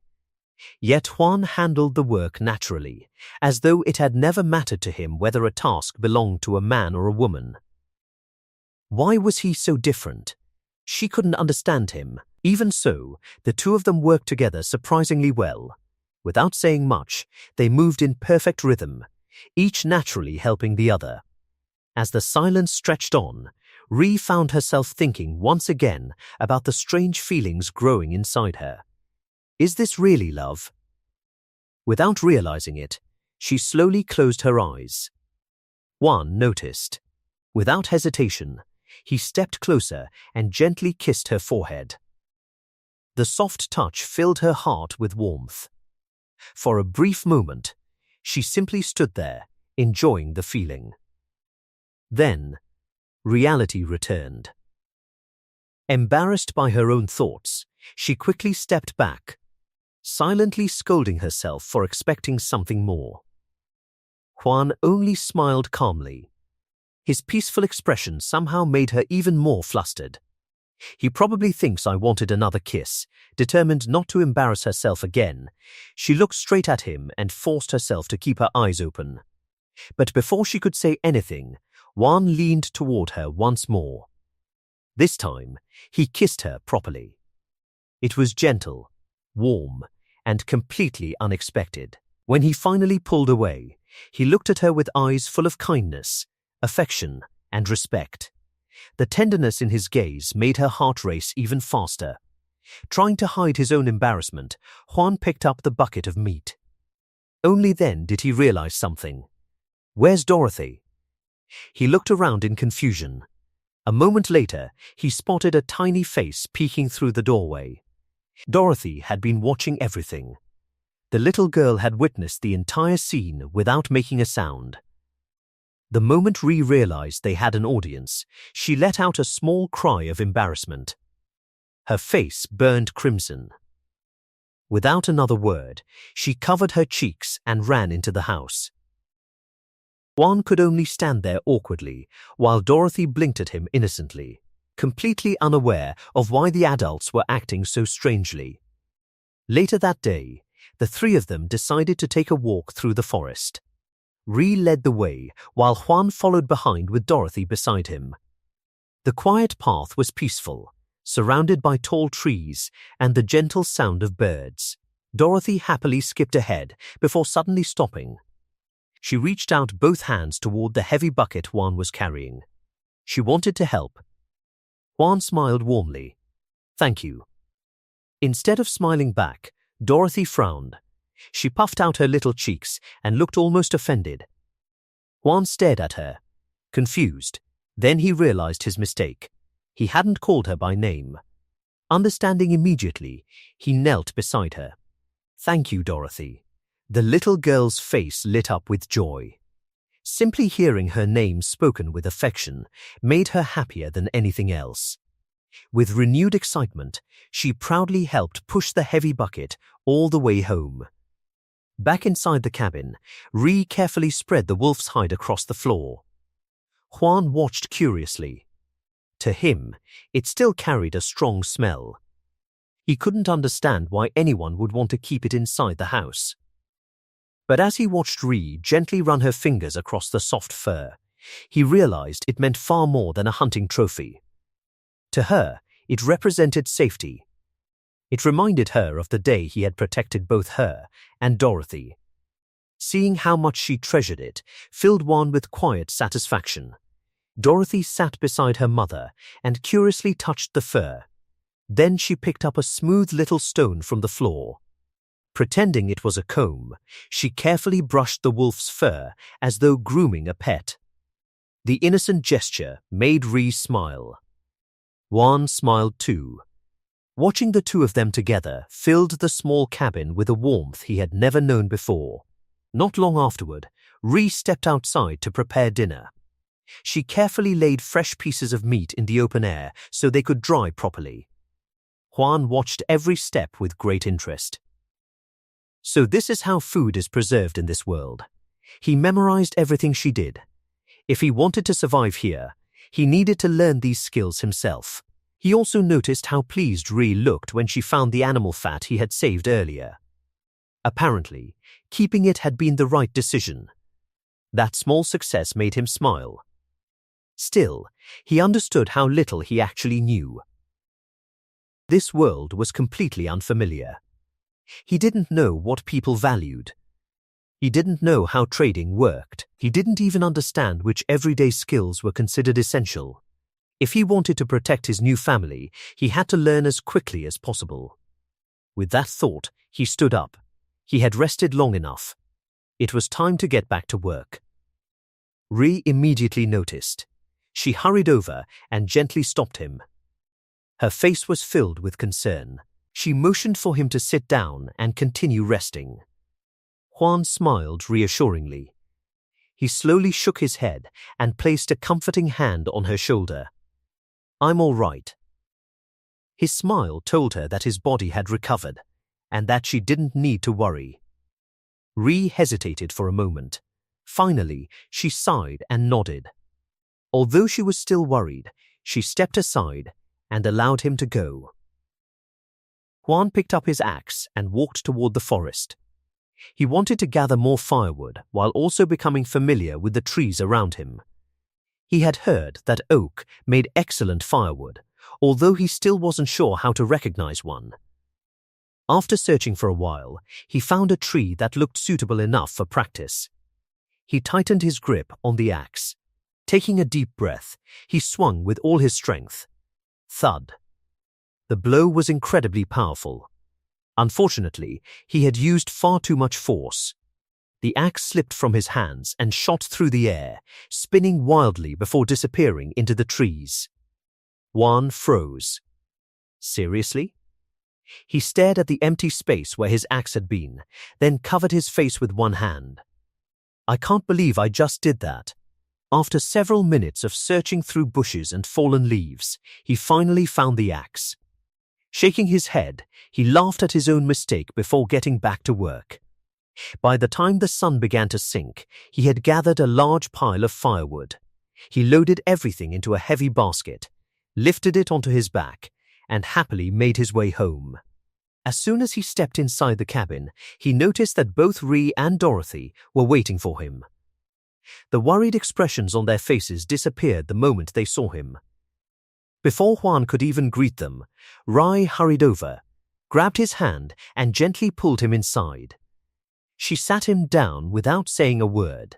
Yet Hwan handled the work naturally, as though it had never mattered to him whether a task belonged to a man or a woman. Why was he so different? She couldn't understand him. Even so, the two of them worked together surprisingly well. Without saying much, they moved in perfect rhythm, each naturally helping the other. As the silence stretched on, Ri found herself thinking once again about the strange feelings growing inside her. Is this really love? Without realizing it, she slowly closed her eyes. Hwan noticed. Without hesitation, he stepped closer and gently kissed her forehead. The soft touch filled her heart with warmth. For a brief moment, she simply stood there, enjoying the feeling. Then, reality returned. Embarrassed by her own thoughts, she quickly stepped back, silently scolding herself for expecting something more. Hwan only smiled calmly. His peaceful expression somehow made her even more flustered. He probably thinks I wanted another kiss. Determined not to embarrass herself again, she looked straight at him and forced herself to keep her eyes open. But before she could say anything, Hwan leaned toward her once more. This time, he kissed her properly. It was gentle, warm, and completely unexpected. When he finally pulled away, he looked at her with eyes full of kindness, affection, and respect. The tenderness in his gaze made her heart race even faster. Trying to hide his own embarrassment, Hwan picked up the bucket of meat. Only then did he realize something. Where's Dorothy? He looked around in confusion. A moment later, he spotted a tiny face peeking through the doorway. Dorothy had been watching everything. The little girl had witnessed the entire scene without making a sound. The moment Ri realized they had an audience, she let out a small cry of embarrassment. Her face burned crimson. Without another word, she covered her cheeks and ran into the house. Hwan could only stand there awkwardly, while Dorothy blinked at him innocently, completely unaware of why the adults were acting so strangely. Later that day, the three of them decided to take a walk through the forest. Ri led the way, while Hwan followed behind with Dorothy beside him. The quiet path was peaceful, surrounded by tall trees and the gentle sound of birds. Dorothy happily skipped ahead before suddenly stopping. She reached out both hands toward the heavy bucket Hwan was carrying. She wanted to help. Hwan smiled warmly. Thank you. Instead of smiling back, Dorothy frowned. She puffed out her little cheeks and looked almost offended. Hwan stared at her, confused. Then he realized his mistake. He hadn't called her by name. Understanding immediately, he knelt beside her. Thank you, Dorothy. The little girl's face lit up with joy. Simply hearing her name spoken with affection made her happier than anything else. With renewed excitement, she proudly helped push the heavy bucket all the way home. Back inside the cabin, Ri carefully spread the wolf's hide across the floor. Hwan watched curiously. To him, it still carried a strong smell. He couldn't understand why anyone would want to keep it inside the house. But as he watched Ri gently run her fingers across the soft fur, he realized it meant far more than a hunting trophy. To her, it represented safety. It reminded her of the day he had protected both her and Dorothy. Seeing how much she treasured it filled Juan with quiet satisfaction. Dorothy sat beside her mother and curiously touched the fur. Then she picked up a smooth little stone from the floor. Pretending it was a comb, she carefully brushed the wolf's fur as though grooming a pet. The innocent gesture made Ri smile. Juan smiled too. Watching the two of them together filled the small cabin with a warmth he had never known before. Not long afterward, Ri stepped outside to prepare dinner. She carefully laid fresh pieces of meat in the open air so they could dry properly. Juan watched every step with great interest. So this is how food is preserved in this world. He memorized everything she did. If he wanted to survive here, he needed to learn these skills himself. He also noticed how pleased Ri looked when she found the animal fat he had saved earlier. Apparently, keeping it had been the right decision. That small success made him smile. Still, he understood how little he actually knew. This world was completely unfamiliar. He didn't know what people valued. He didn't know how trading worked. He didn't even understand which everyday skills were considered essential. If he wanted to protect his new family, he had to learn as quickly as possible. With that thought, he stood up. He had rested long enough. It was time to get back to work. Ri immediately noticed. She hurried over and gently stopped him. Her face was filled with concern. She motioned for him to sit down and continue resting. Juan smiled reassuringly. He slowly shook his head and placed a comforting hand on her shoulder. "I'm all right." His smile told her that his body had recovered and that she didn't need to worry. Ri hesitated for a moment. Finally, she sighed and nodded. Although she was still worried, she stepped aside and allowed him to go. Juan picked up his axe and walked toward the forest. He wanted to gather more firewood while also becoming familiar with the trees around him. He had heard that oak made excellent firewood, although he still wasn't sure how to recognize one. After searching for a while, he found a tree that looked suitable enough for practice. He tightened his grip on the axe. Taking a deep breath, he swung with all his strength. Thud. The blow was incredibly powerful. Unfortunately, he had used far too much force. The axe slipped from his hands and shot through the air, spinning wildly before disappearing into the trees. Juan froze. Seriously? He stared at the empty space where his axe had been, then covered his face with one hand. "I can't believe I just did that." After several minutes of searching through bushes and fallen leaves, he finally found the axe. Shaking his head, he laughed at his own mistake before getting back to work. By the time the sun began to sink, he had gathered a large pile of firewood. He loaded everything into a heavy basket, lifted it onto his back, and happily made his way home. As soon as he stepped inside the cabin, he noticed that both Ri and Dorothy were waiting for him. The worried expressions on their faces disappeared the moment they saw him. Before Juan could even greet them, Rai hurried over, grabbed his hand, and gently pulled him inside. She sat him down without saying a word.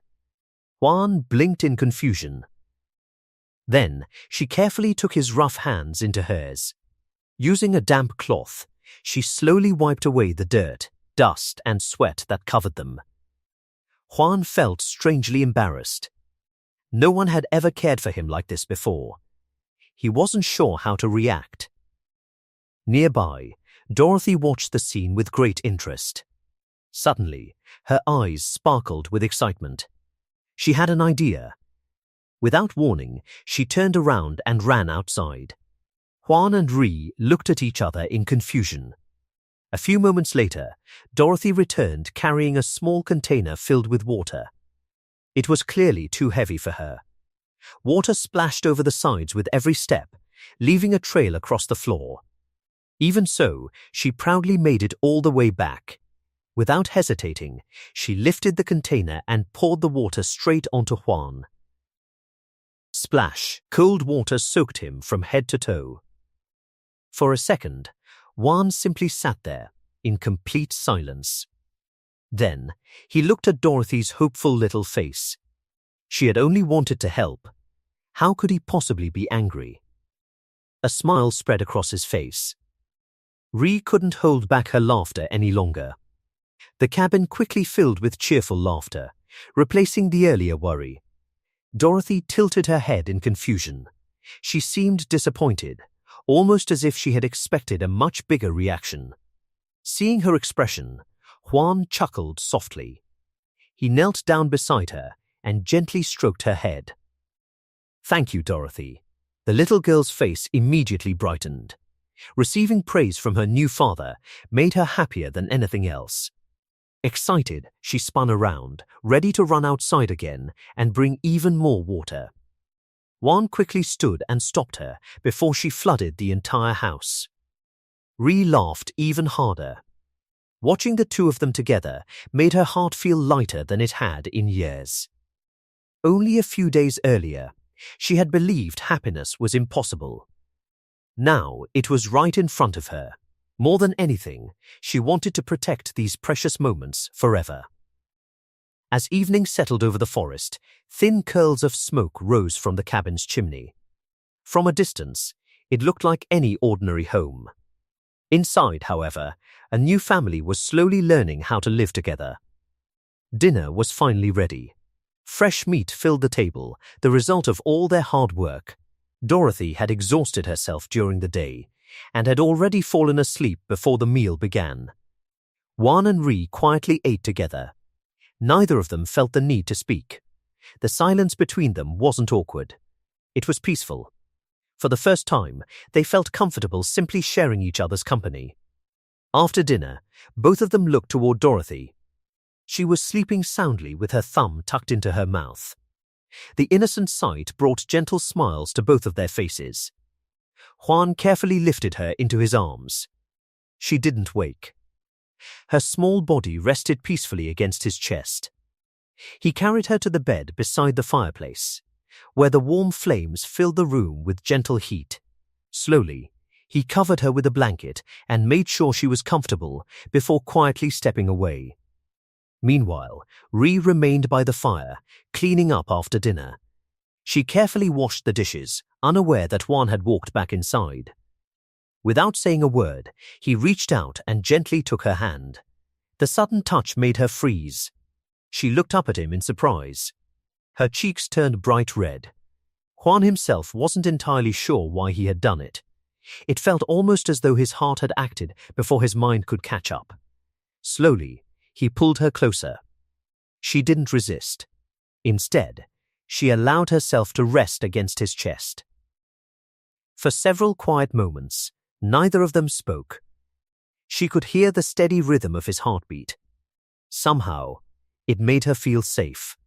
Juan blinked in confusion. Then she carefully took his rough hands into hers. Using a damp cloth, she slowly wiped away the dirt, dust, and sweat that covered them. Juan felt strangely embarrassed. No one had ever cared for him like this before. He wasn't sure how to react. Nearby, Dorothy watched the scene with great interest. Suddenly, her eyes sparkled with excitement. She had an idea. Without warning, she turned around and ran outside. Juan and Ri looked at each other in confusion. A few moments later, Dorothy returned carrying a small container filled with water. It was clearly too heavy for her. Water splashed over the sides with every step, leaving a trail across the floor. Even so, she proudly made it all the way back. Without hesitating, she lifted the container and poured the water straight onto Juan. Splash! Cold water soaked him from head to toe. For a second, Juan simply sat there, in complete silence. Then, he looked at Dorothy's hopeful little face. She had only wanted to help. How could he possibly be angry? A smile spread across his face. Ree couldn't hold back her laughter any longer. The cabin quickly filled with cheerful laughter, replacing the earlier worry. Dorothy tilted her head in confusion. She seemed disappointed, almost as if she had expected a much bigger reaction. Seeing her expression, Juan chuckled softly. He knelt down beside her and gently stroked her head. "Thank you, Dorothy." The little girl's face immediately brightened. Receiving praise from her new father made her happier than anything else. Excited, she spun around, ready to run outside again and bring even more water. Juan quickly stood and stopped her before she flooded the entire house. Ree laughed even harder. Watching the two of them together made her heart feel lighter than it had in years. Only a few days earlier, she had believed happiness was impossible. Now it was right in front of her. More than anything, she wanted to protect these precious moments forever. As evening settled over the forest, thin curls of smoke rose from the cabin's chimney. From a distance, it looked like any ordinary home. Inside, however, a new family was slowly learning how to live together. Dinner was finally ready. Fresh meat filled the table, the result of all their hard work. Dorothy had exhausted herself during the day and had already fallen asleep before the meal began. Juan and Ree quietly ate together. Neither of them felt the need to speak. The silence between them wasn't awkward. It was peaceful. For the first time, they felt comfortable simply sharing each other's company. After dinner, both of them looked toward Dorothy. She was sleeping soundly with her thumb tucked into her mouth. The innocent sight brought gentle smiles to both of their faces. Juan carefully lifted her into his arms. She didn't wake. Her small body rested peacefully against his chest. He carried her to the bed beside the fireplace, where the warm flames filled the room with gentle heat. Slowly, he covered her with a blanket and made sure she was comfortable before quietly stepping away. Meanwhile, Ree remained by the fire, cleaning up after dinner. She carefully washed the dishes, unaware that Juan had walked back inside. Without saying a word, he reached out and gently took her hand. The sudden touch made her freeze. She looked up at him in surprise. Her cheeks turned bright red. Juan himself wasn't entirely sure why he had done it. It felt almost as though his heart had acted before his mind could catch up. Slowly, he pulled her closer. She didn't resist. Instead, she allowed herself to rest against his chest. For several quiet moments, neither of them spoke. She could hear the steady rhythm of his heartbeat. Somehow, it made her feel safe.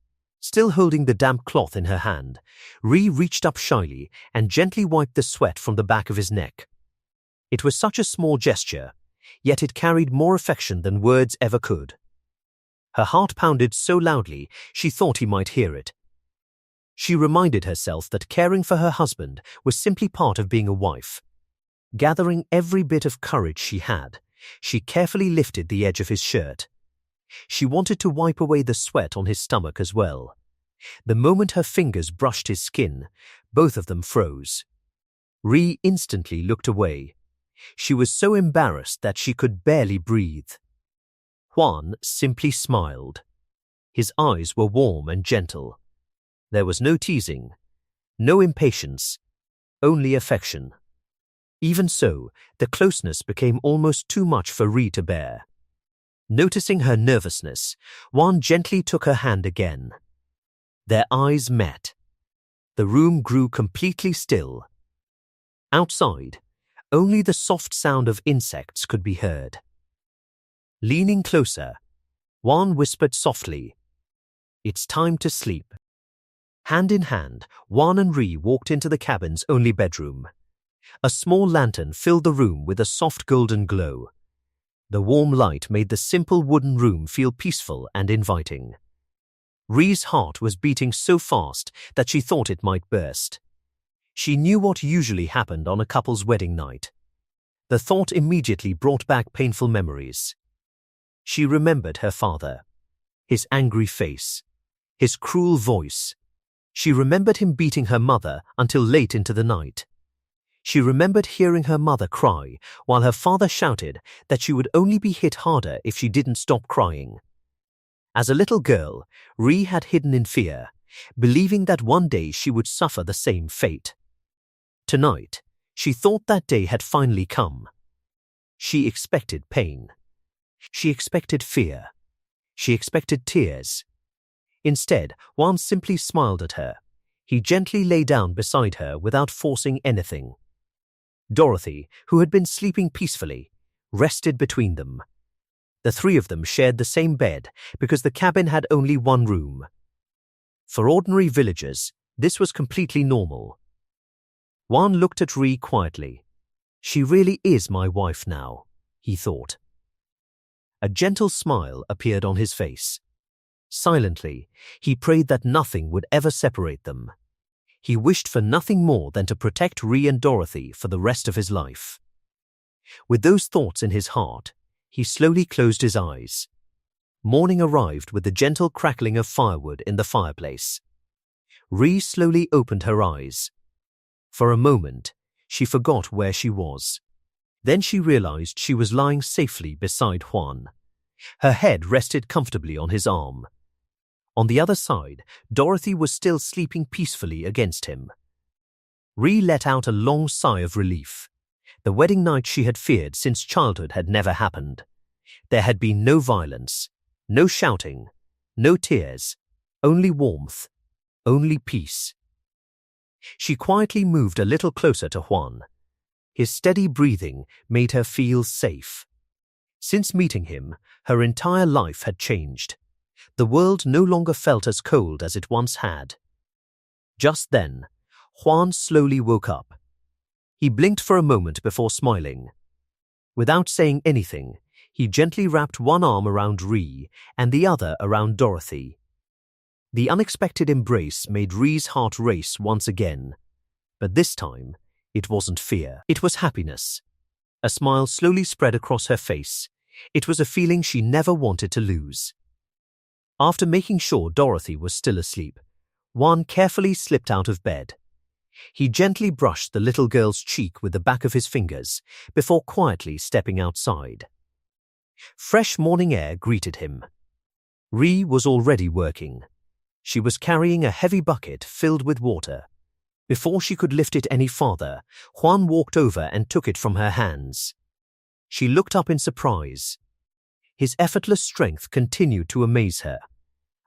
Still holding the damp cloth in her hand, Ree reached up shyly and gently wiped the sweat from the back of his neck. It was such a small gesture, yet it carried more affection than words ever could. Her heart pounded so loudly she thought he might hear it. She reminded herself that caring for her husband was simply part of being a wife. Gathering every bit of courage she had, she carefully lifted the edge of his shirt. She wanted to wipe away the sweat on his stomach as well. The moment her fingers brushed his skin, both of them froze. Ree instantly looked away. She was so embarrassed that she could barely breathe. Juan simply smiled. His eyes were warm and gentle. There was no teasing, no impatience, only affection. Even so, the closeness became almost too much for Ree to bear. Noticing her nervousness, Juan gently took her hand again. Their eyes met. The room grew completely still. Outside, only the soft sound of insects could be heard. Leaning closer, Juan whispered softly, "It's time to sleep." Hand in hand, Juan and Ree walked into the cabin's only bedroom. A small lantern filled the room with a soft golden glow. The warm light made the simple wooden room feel peaceful and inviting. Ree's heart was beating so fast that she thought it might burst. She knew what usually happened on a couple's wedding night. The thought immediately brought back painful memories. She remembered her father, his angry face, his cruel voice. She remembered him beating her mother until late into the night. She remembered hearing her mother cry while her father shouted that she would only be hit harder if she didn't stop crying. As a little girl, Ree had hidden in fear, believing that one day she would suffer the same fate. Tonight, she thought that day had finally come. She expected pain. She expected fear. She expected tears. Instead, Juan simply smiled at her. He gently lay down beside her without forcing anything. Dorothy, who had been sleeping peacefully, rested between them. The three of them shared the same bed because the cabin had only one room. For ordinary villagers, this was completely normal. Juan looked at Ree quietly. She really is my wife now, he thought. A gentle smile appeared on his face. Silently, he prayed that nothing would ever separate them. He wished for nothing more than to protect Ree and Dorothy for the rest of his life. With those thoughts in his heart, he slowly closed his eyes. Morning arrived with the gentle crackling of firewood in the fireplace. Ree slowly opened her eyes. For a moment, she forgot where she was. Then she realized she was lying safely beside Juan. Her head rested comfortably on his arm. On the other side, Dorothy was still sleeping peacefully against him. Ree let out a long sigh of relief. The wedding night she had feared since childhood had never happened. There had been no violence, no shouting, no tears, only warmth, only peace. She quietly moved a little closer to Juan. His steady breathing made her feel safe. Since meeting him, her entire life had changed. The world no longer felt as cold as it once had. Just then, Juan slowly woke up. He blinked for a moment before smiling. Without saying anything, he gently wrapped one arm around Ree and the other around Dorothy. The unexpected embrace made Ree's heart race once again. But this time, it wasn't fear. It was happiness. A smile slowly spread across her face. It was a feeling she never wanted to lose. After making sure Dorothy was still asleep, Juan carefully slipped out of bed. He gently brushed the little girl's cheek with the back of his fingers before quietly stepping outside. Fresh morning air greeted him. Ree was already working. She was carrying a heavy bucket filled with water. Before she could lift it any farther, Juan walked over and took it from her hands. She looked up in surprise. His effortless strength continued to amaze her.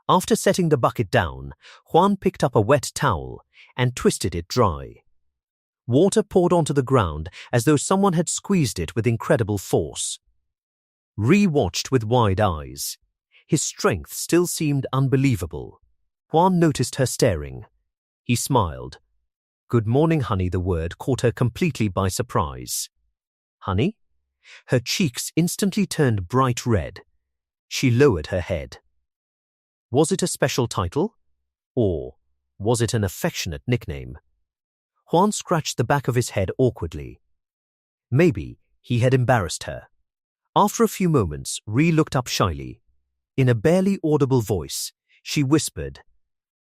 After setting the bucket down, Juan picked up a wet towel and twisted it dry. Water poured onto the ground as though someone had squeezed it with incredible force. Ree watched with wide eyes. His strength still seemed unbelievable. Juan noticed her staring. He smiled. "Good morning, honey." The word caught her completely by surprise. Honey? Her cheeks instantly turned bright red. She lowered her head. Was it a special title? Or was it an affectionate nickname? Juan scratched the back of his head awkwardly. Maybe he had embarrassed her. After a few moments, Ree looked up shyly. In a barely audible voice, she whispered,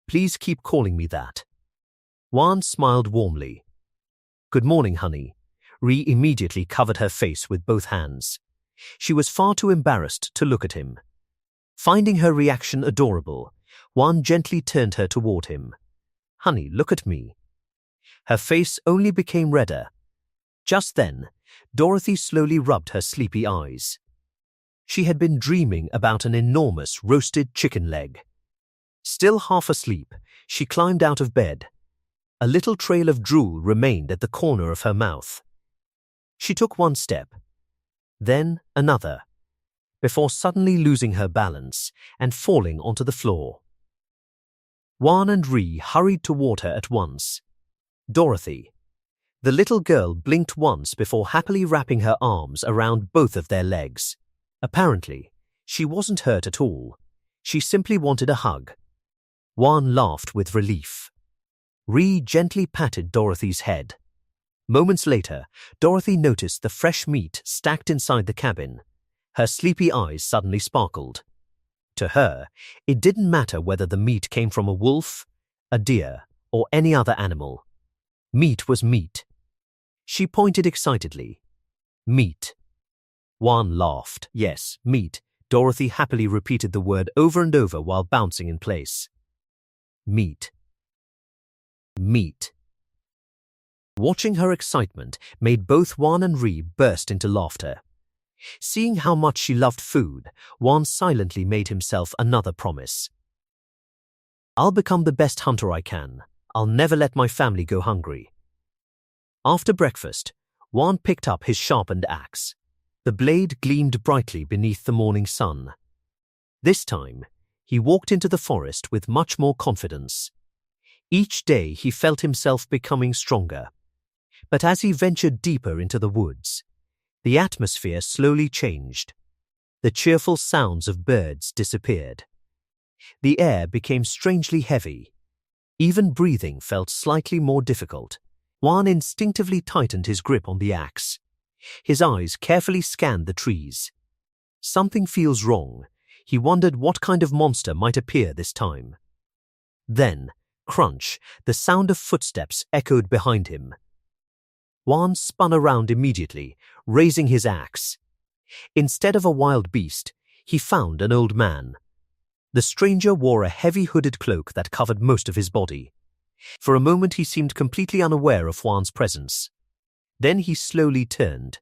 "Please keep calling me that." Juan smiled warmly. "Good morning, honey." Ree immediately covered her face with both hands. She was far too embarrassed to look at him. Finding her reaction adorable, Juan gently turned her toward him. "Honey, look at me." Her face only became redder. Just then, Dorothy slowly rubbed her sleepy eyes. She had been dreaming about an enormous roasted chicken leg. Still half asleep, she climbed out of bed. A little trail of drool remained at the corner of her mouth. She took one step, then another, before suddenly losing her balance and falling onto the floor. Juan and Ree hurried toward her at once. "Dorothy." The little girl blinked once before happily wrapping her arms around both of their legs. Apparently, she wasn't hurt at all. She simply wanted a hug. Juan laughed with relief. Ree gently patted Dorothy's head. Moments later, Dorothy noticed the fresh meat stacked inside the cabin. Her sleepy eyes suddenly sparkled. To her, it didn't matter whether the meat came from a wolf, a deer, or any other animal. Meat was meat. She pointed excitedly. Meat. Juan laughed. Yes, meat. Dorothy happily repeated the word over and over while bouncing in place. Meat. Meat. Watching her excitement made both Juan and Ree burst into laughter. Seeing how much she loved food, Juan silently made himself another promise. I'll become the best hunter I can. I'll never let my family go hungry. After breakfast, Juan picked up his sharpened axe. The blade gleamed brightly beneath the morning sun. This time, he walked into the forest with much more confidence. Each day he felt himself becoming stronger. But as he ventured deeper into the woods, the atmosphere slowly changed. The cheerful sounds of birds disappeared. The air became strangely heavy. Even breathing felt slightly more difficult. Juan instinctively tightened his grip on the axe. His eyes carefully scanned the trees. Something feels wrong. He wondered what kind of monster might appear this time. Then, crunch, the sound of footsteps echoed behind him. Juan spun around immediately, raising his axe. Instead of a wild beast, he found an old man. The stranger wore a heavy hooded cloak that covered most of his body. For a moment he seemed completely unaware of Juan's presence. Then he slowly turned.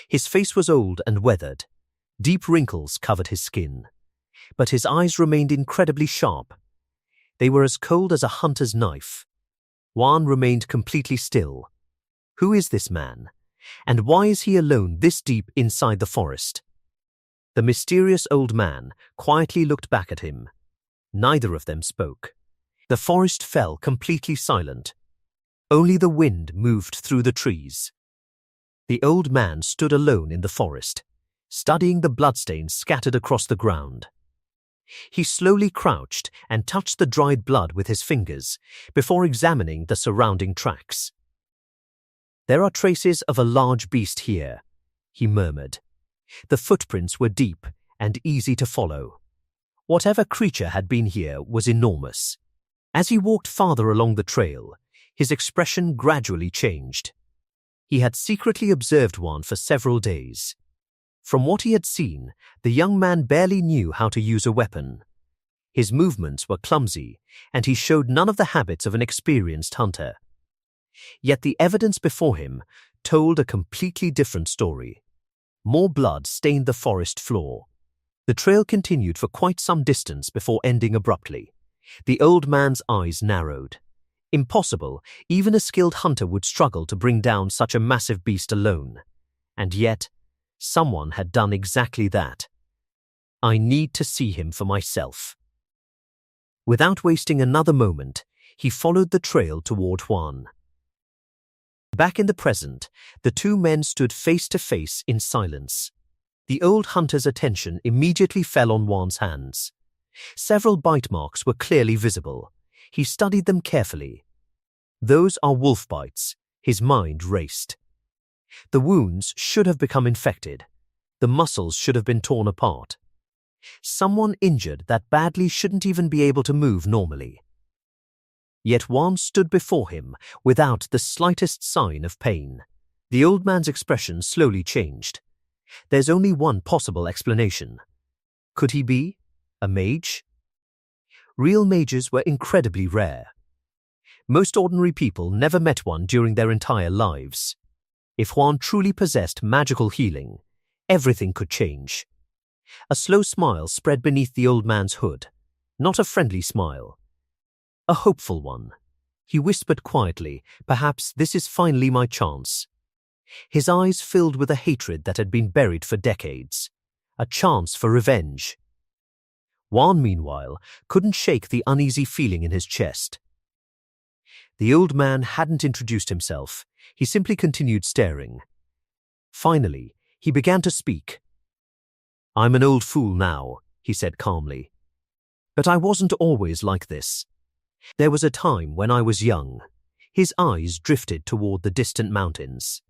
His face was old and weathered. Deep wrinkles covered his skin. But his eyes remained incredibly sharp. They were as cold as a hunter's knife. Juan remained completely still. Who is this man? And why is he alone this deep inside the forest? The mysterious old man quietly looked back at him. Neither of them spoke. The forest fell completely silent. Only the wind moved through the trees. The old man stood alone in the forest, studying the bloodstains scattered across the ground. He slowly crouched and touched the dried blood with his fingers before examining the surrounding tracks. There are traces of a large beast here, he murmured. The footprints were deep and easy to follow. Whatever creature had been here was enormous. As he walked farther along the trail, his expression gradually changed. He had secretly observed Juan for several days. From what he had seen, the young man barely knew how to use a weapon. His movements were clumsy, and he showed none of the habits of an experienced hunter. Yet the evidence before him told a completely different story. More blood stained the forest floor. The trail continued for quite some distance before ending abruptly. The old man's eyes narrowed. Impossible, even a skilled hunter would struggle to bring down such a massive beast alone. And yet, someone had done exactly that. I need to see him for myself. Without wasting another moment, he followed the trail toward Juan. Back in the present, the two men stood face to face in silence. The old hunter's attention immediately fell on Juan's hands. Several bite marks were clearly visible. He studied them carefully. Those are wolf bites. His mind raced. The wounds should have become infected. The muscles should have been torn apart. Someone injured that badly shouldn't even be able to move normally. Yet Juan stood before him without the slightest sign of pain. The old man's expression slowly changed. There's only one possible explanation. Could he be a mage? Real mages were incredibly rare. Most ordinary people never met one during their entire lives. If Juan truly possessed magical healing, everything could change. A slow smile spread beneath the old man's hood. Not a friendly smile. A hopeful one. He whispered quietly, perhaps this is finally my chance. His eyes filled with a hatred that had been buried for decades. A chance for revenge. Juan, meanwhile, couldn't shake the uneasy feeling in his chest. The old man hadn't introduced himself. He simply continued staring. Finally, he began to speak. "I'm an old fool now," he said calmly. "But I wasn't always like this. There was a time when I was young." His eyes drifted toward the distant mountains.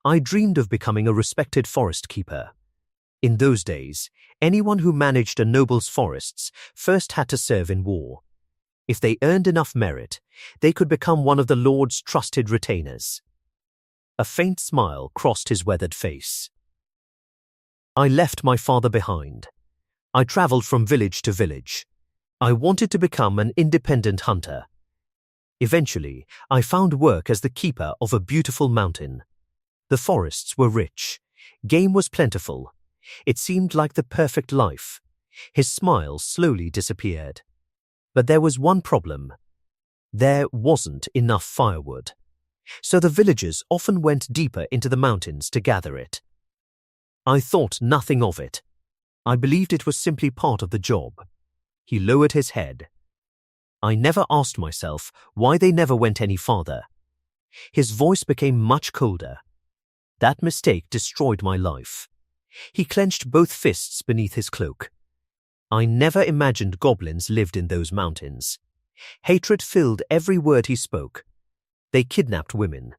"I dreamed of becoming a respected forest keeper. In those days, anyone who managed a noble's forests first had to serve in war. If they earned enough merit, they could become one of the Lord's trusted retainers." A faint smile crossed his weathered face. "I left my father behind. I traveled from village to village. I wanted to become an independent hunter. Eventually, I found work as the keeper of a beautiful mountain. The forests were rich. Game was plentiful. It seemed like the perfect life." His smile slowly disappeared. But there was one problem. There wasn't enough firewood. So the villagers often went deeper into the mountains to gather it. "I thought nothing of it. I believed it was simply part of the job." He lowered his head. "I never asked myself why they never went any farther." His voice became much colder. "That mistake destroyed my life." He clenched both fists beneath his cloak. "I never imagined goblins lived in those mountains." Hatred filled every word he spoke. They kidnapped women.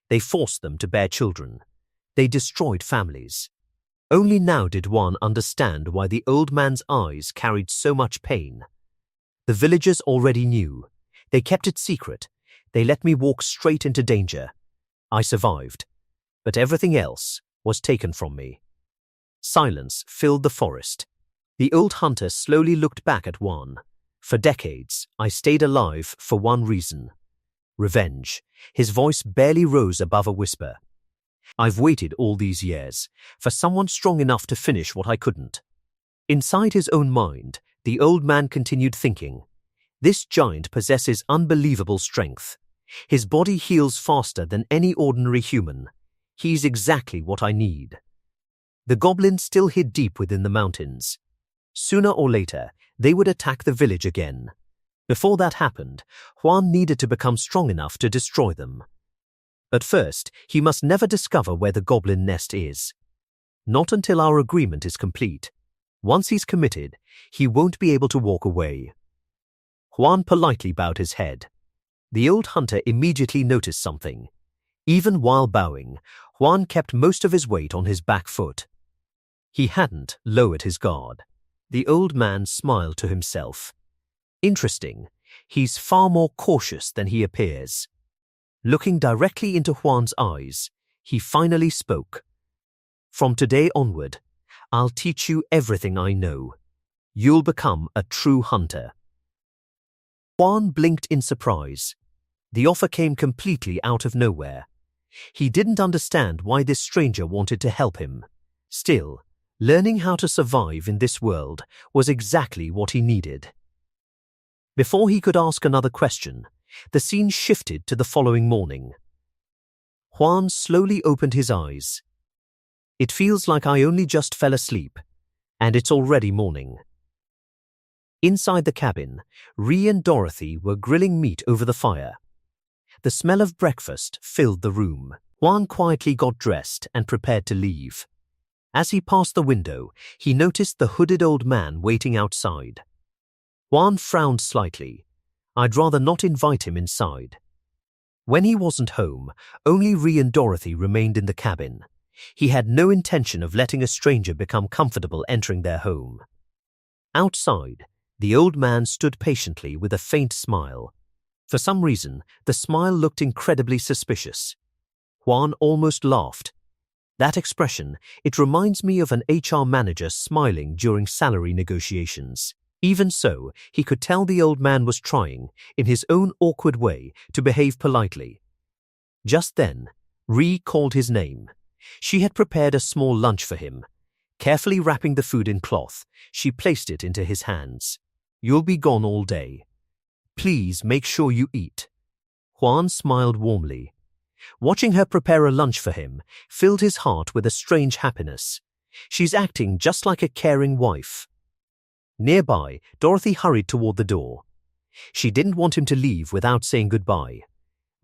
They forced them to bear children. They destroyed families. Only now did Juan understand why the old man's eyes carried so much pain. The villagers already knew. They kept it secret. They let me walk straight into danger. I survived. But everything else was taken from me. Silence filled the forest. The old hunter slowly looked back at Juan. "For decades, I stayed alive for one reason. Revenge." His voice barely rose above a whisper. "I've waited all these years for someone strong enough to finish what I couldn't." Inside his own mind, the old man continued thinking. "This giant possesses unbelievable strength. His body heals faster than any ordinary human. He's exactly what I need." The goblins still hid deep within the mountains. Sooner or later, they would attack the village again. Before that happened, Juan needed to become strong enough to destroy them. But first, he must never discover where the goblin nest is. Not until our agreement is complete. Once he's committed, he won't be able to walk away. Juan politely bowed his head. The old hunter immediately noticed something. Even while bowing, Juan kept most of his weight on his back foot. He hadn't lowered his guard. The old man smiled to himself. "Interesting. He's far more cautious than he appears." Looking directly into Juan's eyes, he finally spoke. "From today onward, I'll teach you everything I know. You'll become a true hunter." Juan blinked in surprise. The offer came completely out of nowhere. He didn't understand why this stranger wanted to help him. Still, learning how to survive in this world was exactly what he needed. Before he could ask another question, the scene shifted to the following morning. Juan slowly opened his eyes. "It feels like I only just fell asleep, and it's already morning." Inside the cabin, Ree and Dorothy were grilling meat over the fire. The smell of breakfast filled the room. Juan quietly got dressed and prepared to leave. As he passed the window, he noticed the hooded old man waiting outside. Juan frowned slightly. I'd rather not invite him inside. When he wasn't home, only Ree and Dorothy remained in the cabin. He had no intention of letting a stranger become comfortable entering their home. Outside, the old man stood patiently with a faint smile. For some reason, the smile looked incredibly suspicious. Juan almost laughed. That expression, it reminds me of an HR manager smiling during salary negotiations. Even so, he could tell the old man was trying, in his own awkward way, to behave politely. Just then, Ree called his name. She had prepared a small lunch for him. Carefully wrapping the food in cloth, she placed it into his hands. "You'll be gone all day. Please make sure you eat." Juan smiled warmly. Watching her prepare a lunch for him filled his heart with a strange happiness. She's acting just like a caring wife. Nearby, Dorothy hurried toward the door. She didn't want him to leave without saying goodbye.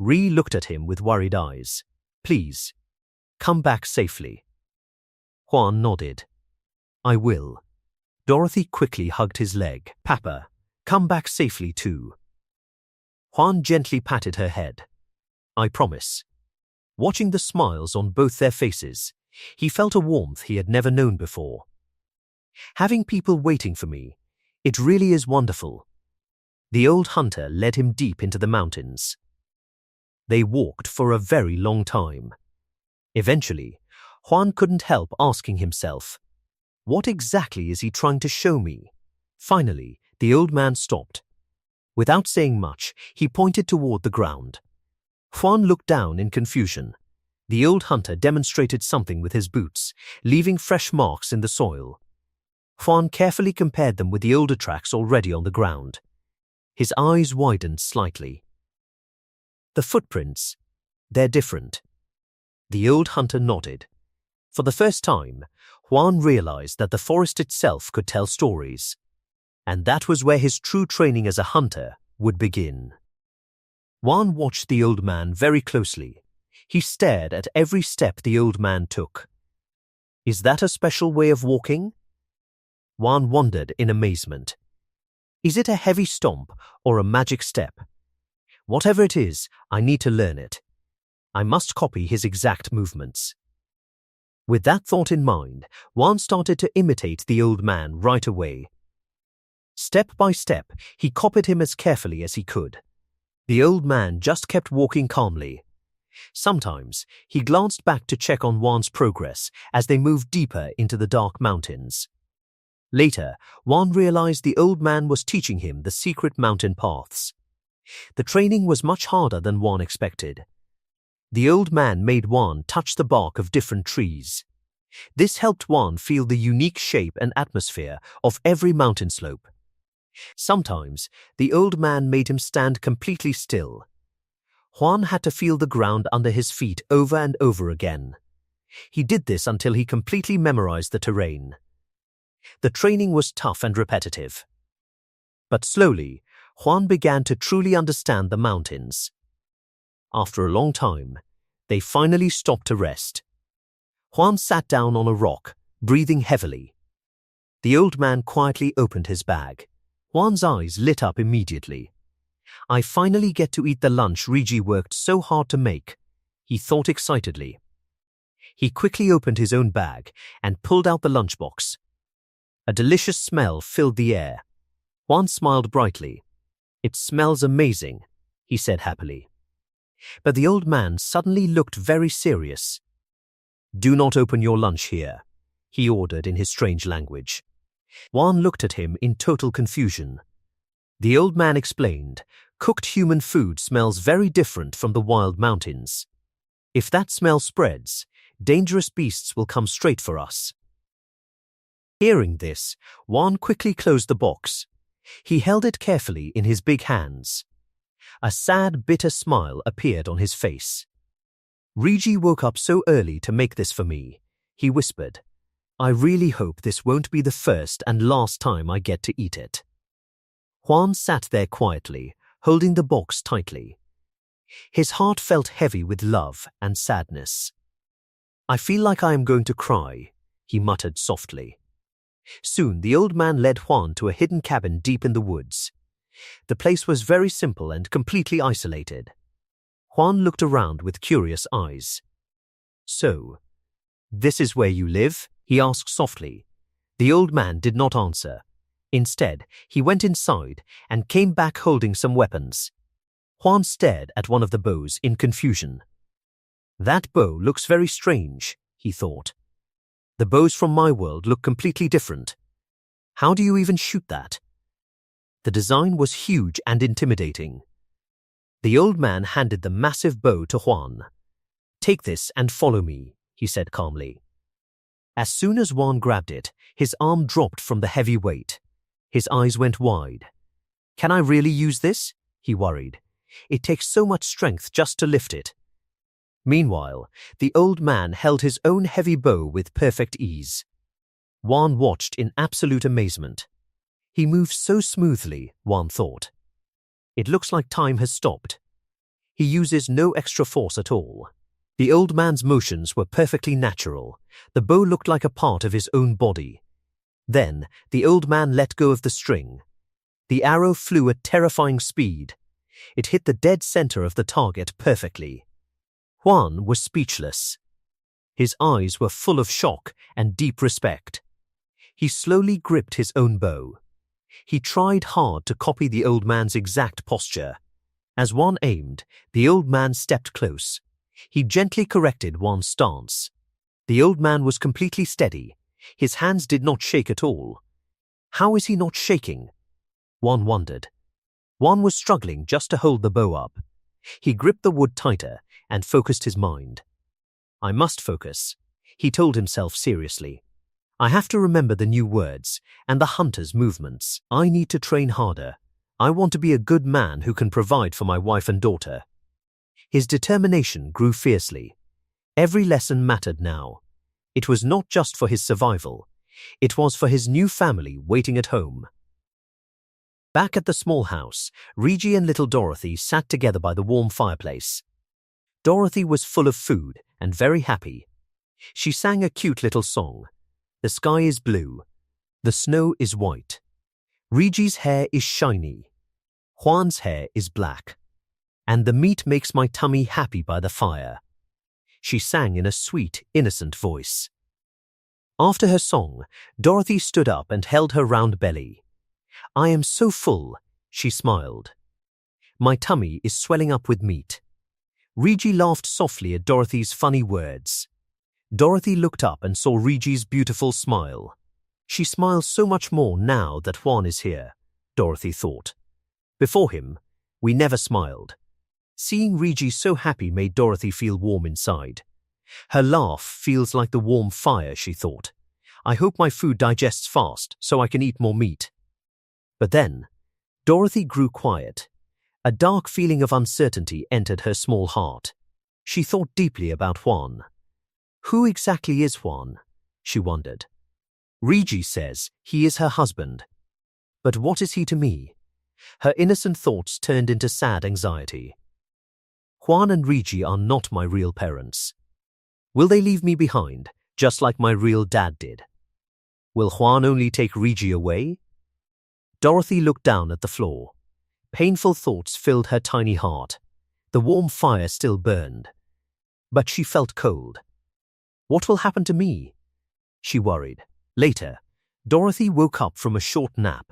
Ri looked at him with worried eyes. Please, come back safely. Juan nodded. I will. Dorothy quickly hugged his leg. Papa, come back safely too. Juan gently patted her head. I promise. Watching the smiles on both their faces, he felt a warmth he had never known before. Having people waiting for me, it really is wonderful. The old hunter led him deep into the mountains. They walked for a very long time. Eventually, Juan couldn't help asking himself, what exactly is he trying to show me? Finally, the old man stopped. Without saying much, he pointed toward the ground. Juan looked down in confusion. The old hunter demonstrated something with his boots, leaving fresh marks in the soil. Juan carefully compared them with the older tracks already on the ground. His eyes widened slightly. The footprints, they're different. The old hunter nodded. For the first time, Juan realized that the forest itself could tell stories. And that was where his true training as a hunter would begin. Juan watched the old man very closely. He stared at every step the old man took. Is that a special way of walking? Juan wondered in amazement. Is it a heavy stomp or a magic step? Whatever it is, I need to learn it. I must copy his exact movements. With that thought in mind, Juan started to imitate the old man right away. Step by step, he copied him as carefully as he could. The old man just kept walking calmly. Sometimes, he glanced back to check on Juan's progress as they moved deeper into the dark mountains. Later, Juan realized the old man was teaching him the secret mountain paths. The training was much harder than Juan expected. The old man made Juan touch the bark of different trees. This helped Juan feel the unique shape and atmosphere of every mountain slope. Sometimes, the old man made him stand completely still. Juan had to feel the ground under his feet over and over again. He did this until he completely memorized the terrain. The training was tough and repetitive. But slowly, Juan began to truly understand the mountains. After a long time, they finally stopped to rest. Juan sat down on a rock, breathing heavily. The old man quietly opened his bag. Juan's eyes lit up immediately. I finally get to eat the lunch Riji worked so hard to make, he thought excitedly. He quickly opened his own bag and pulled out the lunchbox. A delicious smell filled the air. Juan smiled brightly. It smells amazing, he said happily. But the old man suddenly looked very serious. Do not open your lunch here, he ordered in his strange language. Juan looked at him in total confusion. The old man explained, cooked human food smells very different from the wild mountains. If that smell spreads, dangerous beasts will come straight for us. Hearing this, Juan quickly closed the box. He held it carefully in his big hands. A sad, bitter smile appeared on his face. Riji woke up so early to make this for me, he whispered. I really hope this won't be the first and last time I get to eat it. Juan sat there quietly, holding the box tightly. His heart felt heavy with love and sadness. I feel like I am going to cry, he muttered softly. Soon the old man led Juan to a hidden cabin deep in the woods. The place was very simple and completely isolated. Juan looked around with curious eyes. So, this is where you live? He asked softly. The old man did not answer. Instead, he went inside and came back holding some weapons. Juan stared at one of the bows in confusion. That bow looks very strange, he thought. The bows from my world look completely different. How do you even shoot that? The design was huge and intimidating. The old man handed the massive bow to Juan. Take this and follow me, he said calmly. As soon as Juan grabbed it, his arm dropped from the heavy weight. His eyes went wide. Can I really use this? He worried. It takes so much strength just to lift it. Meanwhile, the old man held his own heavy bow with perfect ease. Juan watched in absolute amazement. He moved so smoothly, Juan thought. It looks like time has stopped. He uses no extra force at all. The old man's motions were perfectly natural. The bow looked like a part of his own body. Then, the old man let go of the string. The arrow flew at terrifying speed. It hit the dead center of the target perfectly. Huan was speechless. His eyes were full of shock and deep respect. He slowly gripped his own bow. He tried hard to copy the old man's exact posture. As Huan aimed, the old man stepped close. He gently corrected Huan's stance. The old man was completely steady. His hands did not shake at all. How is he not shaking? Huan wondered. Huan was struggling just to hold the bow up. He gripped the wood tighter and focused his mind. I must focus, he told himself seriously. I have to remember the new words and the hunter's movements. I need to train harder. I want to be a good man who can provide for my wife and daughter. His determination grew fiercely. Every lesson mattered now. It was not just for his survival. It was for his new family waiting at home. Back at the small house, Rigi and little Dorothy sat together by the warm fireplace. Dorothy was full of food and very happy. She sang a cute little song. The sky is blue. The snow is white. Rigi's hair is shiny. Huan's hair is black. And the meat makes my tummy happy by the fire. She sang in a sweet, innocent voice. After her song, Dorothy stood up and held her round belly. I am so full, she smiled. My tummy is swelling up with meat. Rigi laughed softly at Dorothy's funny words. Dorothy looked up and saw Rigi's beautiful smile. She smiles so much more now that Huan is here, Dorothy thought. Before him, we never smiled. Seeing Rigi so happy made Dorothy feel warm inside. Her laugh feels like the warm fire, she thought. I hope my food digests fast so I can eat more meat. But then, Dorothy grew quiet. A dark feeling of uncertainty entered her small heart. She thought deeply about Huan. Who exactly is Huan? She wondered. Rigi says he is her husband. But what is he to me? Her innocent thoughts turned into sad anxiety. Huan and Rigi are not my real parents. Will they leave me behind, just like my real dad did? Will Huan only take Rigi away? Dorothy looked down at the floor. Painful thoughts filled her tiny heart. The warm fire still burned. But she felt cold. What will happen to me? She worried. Later, Dorothy woke up from a short nap.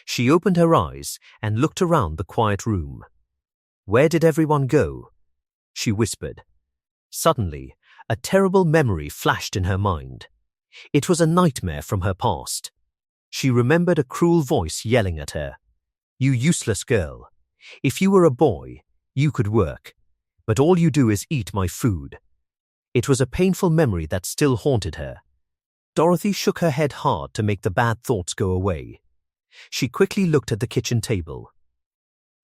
She opened her eyes and looked around the quiet room. Where did everyone go? She whispered. Suddenly, a terrible memory flashed in her mind. It was a nightmare from her past. She remembered a cruel voice yelling at her. You useless girl. If you were a boy, you could work. But all you do is eat my food. It was a painful memory that still haunted her. Dorothy shook her head hard to make the bad thoughts go away. She quickly looked at the kitchen table.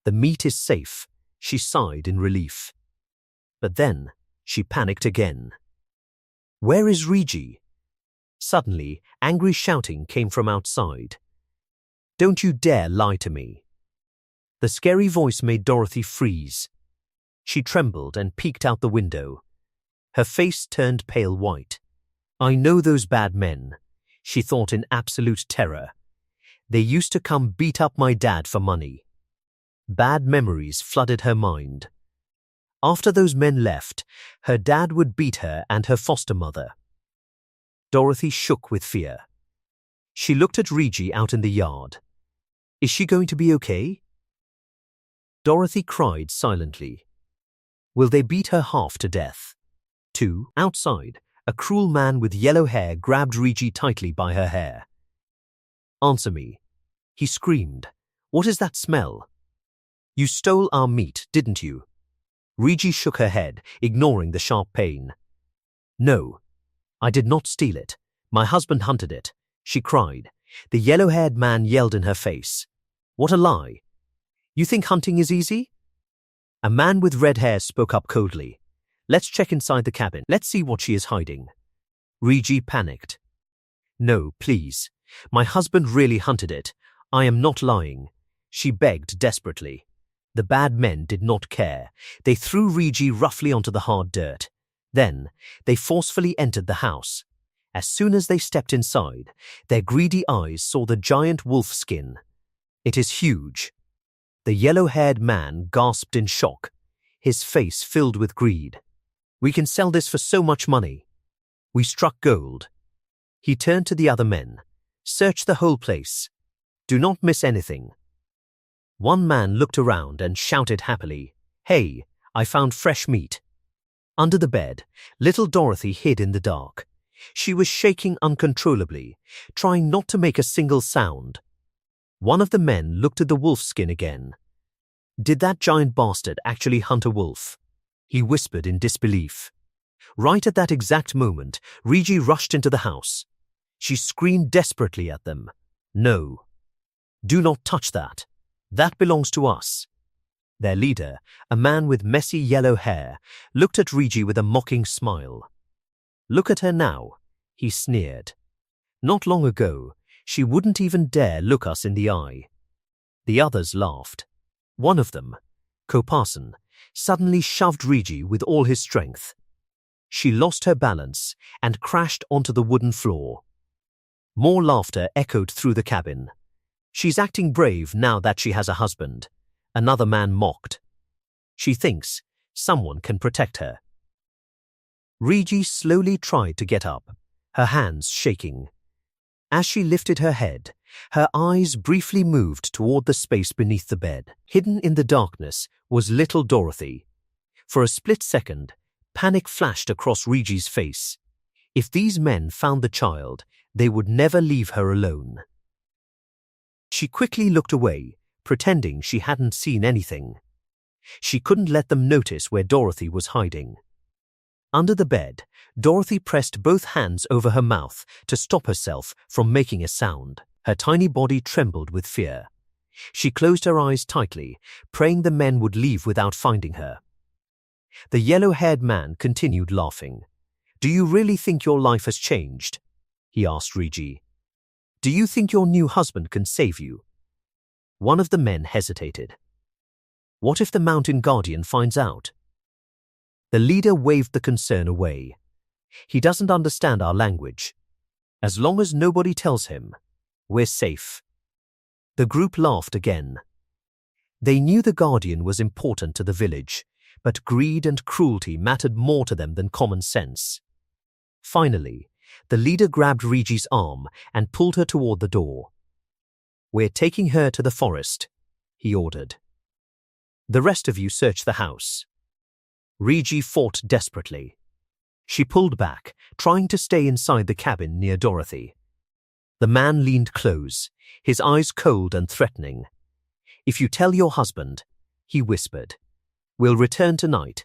The meat is safe, she sighed in relief. But then, she panicked again. Where is Rigi? Suddenly, angry shouting came from outside. Don't you dare lie to me. The scary voice made Dorothy freeze. She trembled and peeked out the window. Her face turned pale white. I know those bad men, she thought in absolute terror. They used to come beat up my dad for money. Bad memories flooded her mind. After those men left, her dad would beat her and her foster mother. Dorothy shook with fear. She looked at Rigi out in the yard. Is she going to be okay? Dorothy cried silently. Will they beat her half to death? 2. Outside, a cruel man with yellow hair grabbed Rigi tightly by her hair. Answer me, he screamed. What is that smell? You stole our meat, didn't you? Rigi shook her head, ignoring the sharp pain. No, I did not steal it. My husband hunted it, she cried. The yellow-haired man yelled in her face. What a lie. You think hunting is easy? A man with red hair spoke up coldly. Let's check inside the cabin. Let's see what she is hiding. Rigi panicked. No, please. My husband really hunted it. I am not lying. She begged desperately. The bad men did not care. They threw Rigi roughly onto the hard dirt. Then, they forcefully entered the house. As soon as they stepped inside, their greedy eyes saw the giant wolf skin. "It is huge." The yellow-haired man gasped in shock, his face filled with greed. "We can sell this for so much money." We struck gold. He turned to the other men. "Search the whole place. Do not miss anything." One man looked around and shouted happily, "Hey, I found fresh meat." Under the bed, little Dorothy hid in the dark. She was shaking uncontrollably, trying not to make a single sound. One of the men looked at the wolf skin again. "Did that giant bastard actually hunt a wolf?" He whispered in disbelief. Right at that exact moment, Rigi rushed into the house. She screamed desperately at them. "No. Do not touch that. That belongs to us." Their leader, a man with messy yellow hair, looked at Rigi with a mocking smile. "Look at her now," he sneered. "Not long ago, she wouldn't even dare look us in the eye." The others laughed. One of them, Koparson, suddenly shoved Rigi with all his strength. She lost her balance and crashed onto the wooden floor. More laughter echoed through the cabin. "She's acting brave now that she has a husband," another man mocked. "She thinks someone can protect her." Rigi slowly tried to get up, her hands shaking. As she lifted her head, her eyes briefly moved toward the space beneath the bed. Hidden in the darkness was little Dorothy. For a split second, panic flashed across Rigi's face. If these men found the child, they would never leave her alone. She quickly looked away, pretending she hadn't seen anything. She couldn't let them notice where Dorothy was hiding. Under the bed, Dorothy pressed both hands over her mouth to stop herself from making a sound. Her tiny body trembled with fear. She closed her eyes tightly, praying the men would leave without finding her. The yellow-haired man continued laughing. "Do you really think your life has changed?" he asked Rigi. "Do you think your new husband can save you?" One of the men hesitated. "What if the mountain guardian finds out?" The leader waved the concern away. "He doesn't understand our language. As long as nobody tells him, we're safe." The group laughed again. They knew the guardian was important to the village, but greed and cruelty mattered more to them than common sense. Finally, the leader grabbed Rigi's arm and pulled her toward the door. "We're taking her to the forest," he ordered. "The rest of you search the house." Rigi fought desperately. She pulled back, trying to stay inside the cabin near Dorothy. The man leaned close, his eyes cold and threatening. "If you tell your husband," he whispered, "we'll return tonight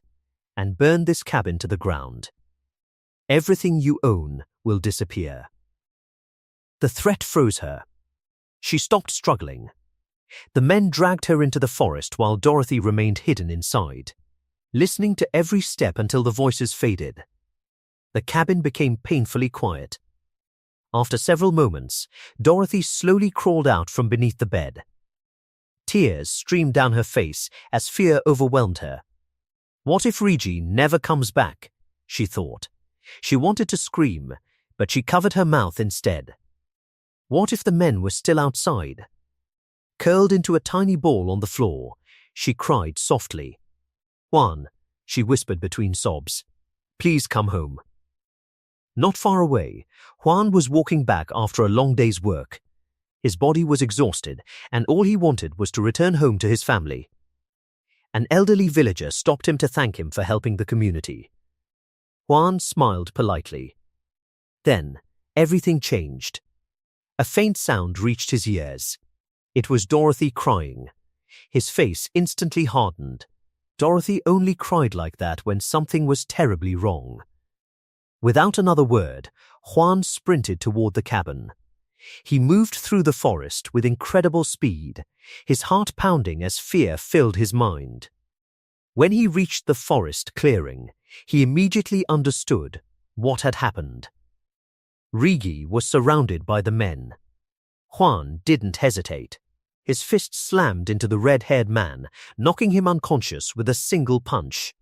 and burn this cabin to the ground. Everything you own will disappear." The threat froze her. She stopped struggling. The men dragged her into the forest while Dorothy remained hidden inside, listening to every step until the voices faded. The cabin became painfully quiet. After several moments, Dorothy slowly crawled out from beneath the bed. Tears streamed down her face as fear overwhelmed her. What if Rigi never comes back? She thought. She wanted to scream, but she covered her mouth instead. What if the men were still outside? Curled into a tiny ball on the floor, she cried softly. "Juan," she whispered between sobs, "please come home." Not far away, Juan was walking back after a long day's work. His body was exhausted, and all he wanted was to return home to his family. An elderly villager stopped him to thank him for helping the community. Juan smiled politely. Then, everything changed. A faint sound reached his ears. It was Dorothy crying. His face instantly hardened. Dorothy only cried like that when something was terribly wrong. Without another word, Juan sprinted toward the cabin. He moved through the forest with incredible speed, his heart pounding as fear filled his mind. When he reached the forest clearing, he immediately understood what had happened. Rigi was surrounded by the men. Juan didn't hesitate. His fist slammed into the red-haired man, knocking him unconscious with a single punch.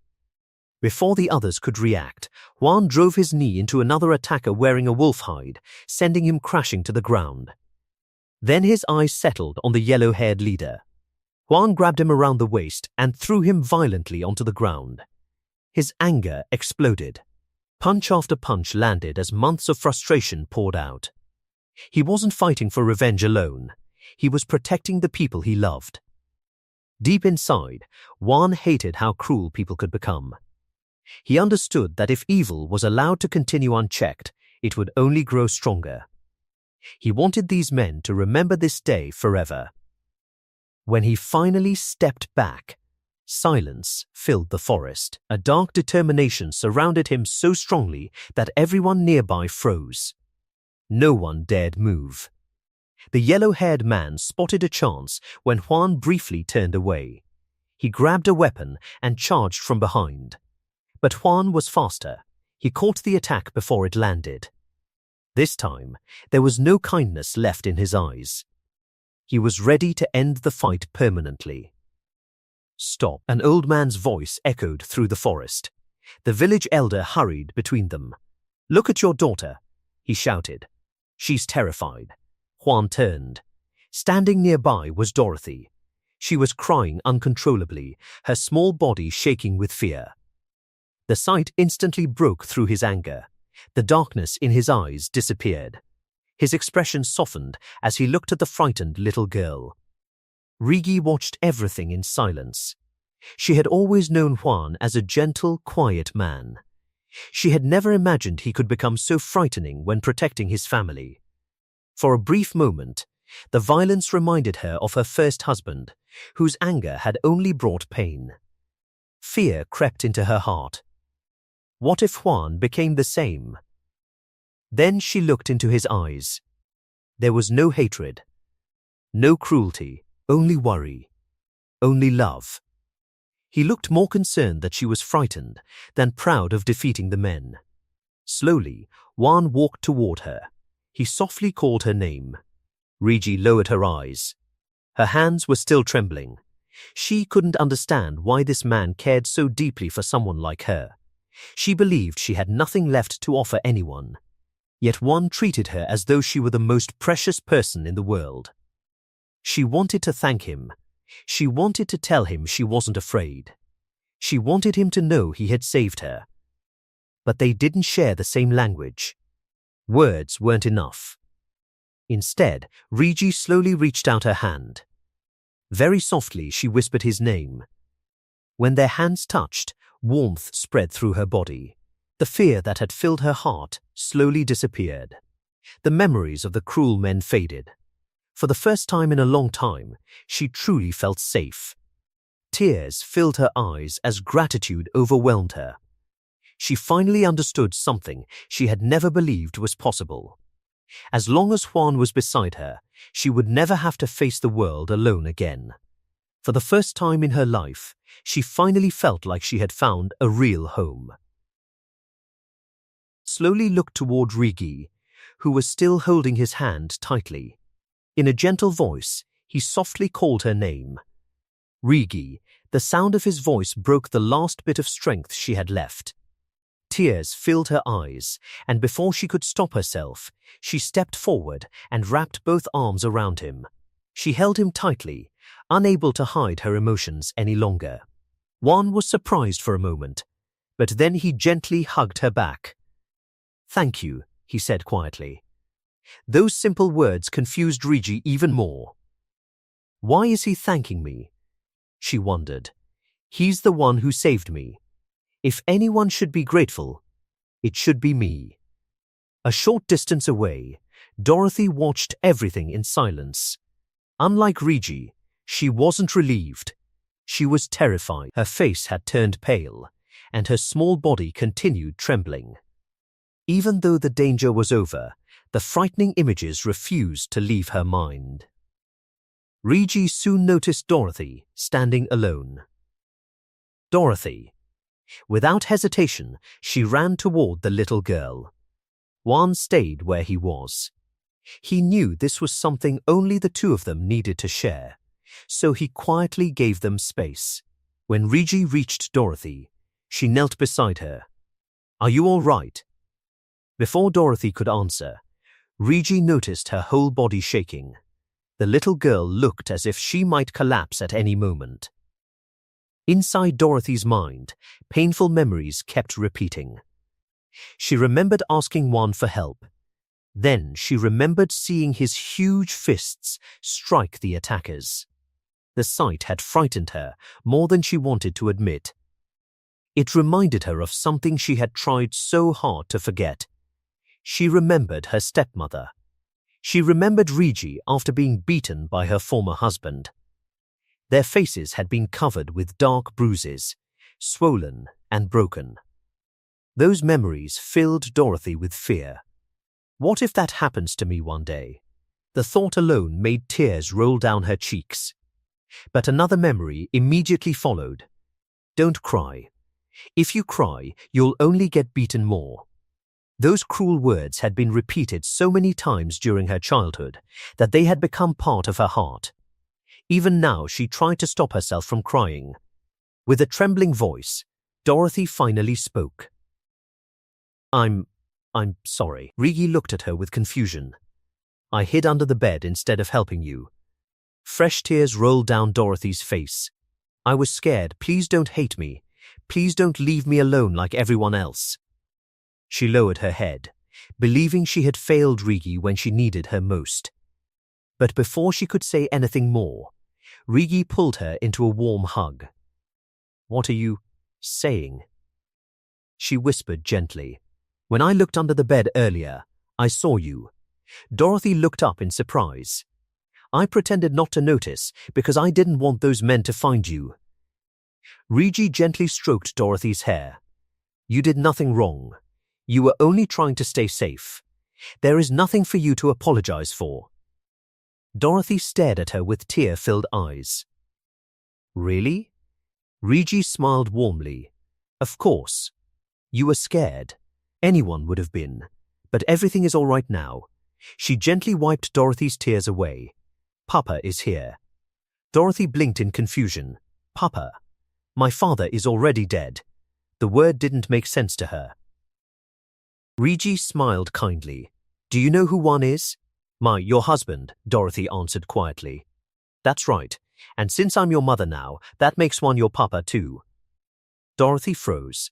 Before the others could react, Juan drove his knee into another attacker wearing a wolf hide, sending him crashing to the ground. Then his eyes settled on the yellow-haired leader. Juan grabbed him around the waist and threw him violently onto the ground. His anger exploded. Punch after punch landed as months of frustration poured out. He wasn't fighting for revenge alone. He was protecting the people he loved. Deep inside, Juan hated how cruel people could become. He understood that if evil was allowed to continue unchecked, it would only grow stronger. He wanted these men to remember this day forever. When he finally stepped back, silence filled the forest. A dark determination surrounded him so strongly that everyone nearby froze. No one dared move. The yellow-haired man spotted a chance when Juan briefly turned away. He grabbed a weapon and charged from behind. But Juan was faster. He caught the attack before it landed. This time, there was no kindness left in his eyes. He was ready to end the fight permanently. Stop! An old man's voice echoed through the forest. The village elder hurried between them. "Look at your daughter," he shouted. "She's terrified." Juan turned. Standing nearby was Dorothy. She was crying uncontrollably, her small body shaking with fear. The sight instantly broke through his anger. The darkness in his eyes disappeared. His expression softened as he looked at the frightened little girl. Rigi watched everything in silence. She had always known Juan as a gentle, quiet man. She had never imagined he could become so frightening when protecting his family. For a brief moment, the violence reminded her of her first husband, whose anger had only brought pain. Fear crept into her heart. What if Juan became the same? Then she looked into his eyes. There was no hatred, no cruelty, only worry, only love. He looked more concerned that she was frightened than proud of defeating the men. Slowly, Juan walked toward her. He softly called her name. Rigi lowered her eyes. Her hands were still trembling. She couldn't understand why this man cared so deeply for someone like her. She believed she had nothing left to offer anyone. Yet Juan treated her as though she were the most precious person in the world. She wanted to thank him. She wanted to tell him she wasn't afraid. She wanted him to know he had saved her. But they didn't share the same language. Words weren't enough. Instead, Rigi slowly reached out her hand. Very softly, she whispered his name. When their hands touched, warmth spread through her body. The fear that had filled her heart slowly disappeared. The memories of the cruel men faded. For the first time in a long time, she truly felt safe. Tears filled her eyes as gratitude overwhelmed her. She finally understood something she had never believed was possible. As long as Juan was beside her, she would never have to face the world alone again. For the first time in her life, she finally felt like she had found a real home. Slowly looked toward Rigi, who was still holding his hand tightly. In a gentle voice, he softly called her name. Rigi, the sound of his voice broke the last bit of strength she had left. Tears filled her eyes, and before she could stop herself, she stepped forward and wrapped both arms around him. She held him tightly, unable to hide her emotions any longer. Juan was surprised for a moment, but then he gently hugged her back. "Thank you," he said quietly. Those simple words confused Rigi even more. Why is he thanking me? She wondered. He's the one who saved me. If anyone should be grateful, it should be me. A short distance away, Dorothy watched everything in silence. Unlike Rigi, she wasn't relieved. She was terrified. Her face had turned pale, and her small body continued trembling. Even though the danger was over, the frightening images refused to leave her mind. Rigi soon noticed Dorothy standing alone. Dorothy. Without hesitation, she ran toward the little girl. Juan stayed where he was. He knew this was something only the two of them needed to share, so he quietly gave them space. When Rigi reached Dorothy, she knelt beside her. "Are you all right?" Before Dorothy could answer, Rigi noticed her whole body shaking. The little girl looked as if she might collapse at any moment. Inside Dorothy's mind, painful memories kept repeating. She remembered asking Juan for help. Then she remembered seeing his huge fists strike the attackers. The sight had frightened her more than she wanted to admit. It reminded her of something she had tried so hard to forget. She remembered her stepmother. She remembered Rigi after being beaten by her former husband. Their faces had been covered with dark bruises, swollen and broken. Those memories filled Dorothy with fear. What if that happens to me one day? The thought alone made tears roll down her cheeks. But another memory immediately followed. Don't cry. If you cry, you'll only get beaten more. Those cruel words had been repeated so many times during her childhood that they had become part of her heart. Even now, she tried to stop herself from crying. With a trembling voice, Dorothy finally spoke. I'm sorry." Rigi looked at her with confusion. "I hid under the bed instead of helping you." Fresh tears rolled down Dorothy's face. "I was scared. Please don't hate me. Please don't leave me alone like everyone else." She lowered her head, believing she had failed Rigi when she needed her most. But before she could say anything more, Rigi pulled her into a warm hug. "What are you saying?" She whispered gently. "When I looked under the bed earlier, I saw you." Dorothy looked up in surprise. "I pretended not to notice because I didn't want those men to find you." Rigi gently stroked Dorothy's hair. "You did nothing wrong. You were only trying to stay safe. There is nothing for you to apologize for." Dorothy stared at her with tear-filled eyes. "Really?" Rigi smiled warmly. "Of course. You were scared. Anyone would have been. But everything is all right now." She gently wiped Dorothy's tears away. "Papa is here." Dorothy blinked in confusion. "Papa? My father is already dead." The word didn't make sense to her. Rigi smiled kindly. "Do you know who Juan is?" Your husband," Dorothy answered quietly. "That's right. And since I'm your mother now, that makes Juan your papa too." Dorothy froze.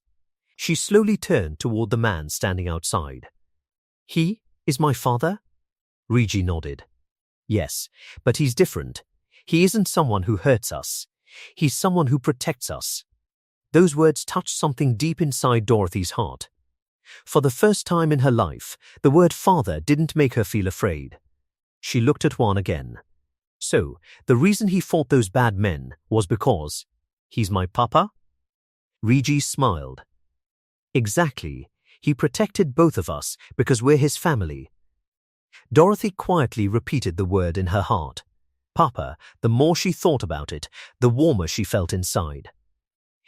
She slowly turned toward the man standing outside. "He is my father?" Rigi nodded. "Yes, but he's different. He isn't someone who hurts us. He's someone who protects us." Those words touched something deep inside Dorothy's heart. For the first time in her life, the word father didn't make her feel afraid. She looked at Juan again. "So, the reason he fought those bad men was because he's my papa?" Rigi smiled. "Exactly. He protected both of us because we're his family." Dorothy quietly repeated the word in her heart. Papa. The more she thought about it, the warmer she felt inside.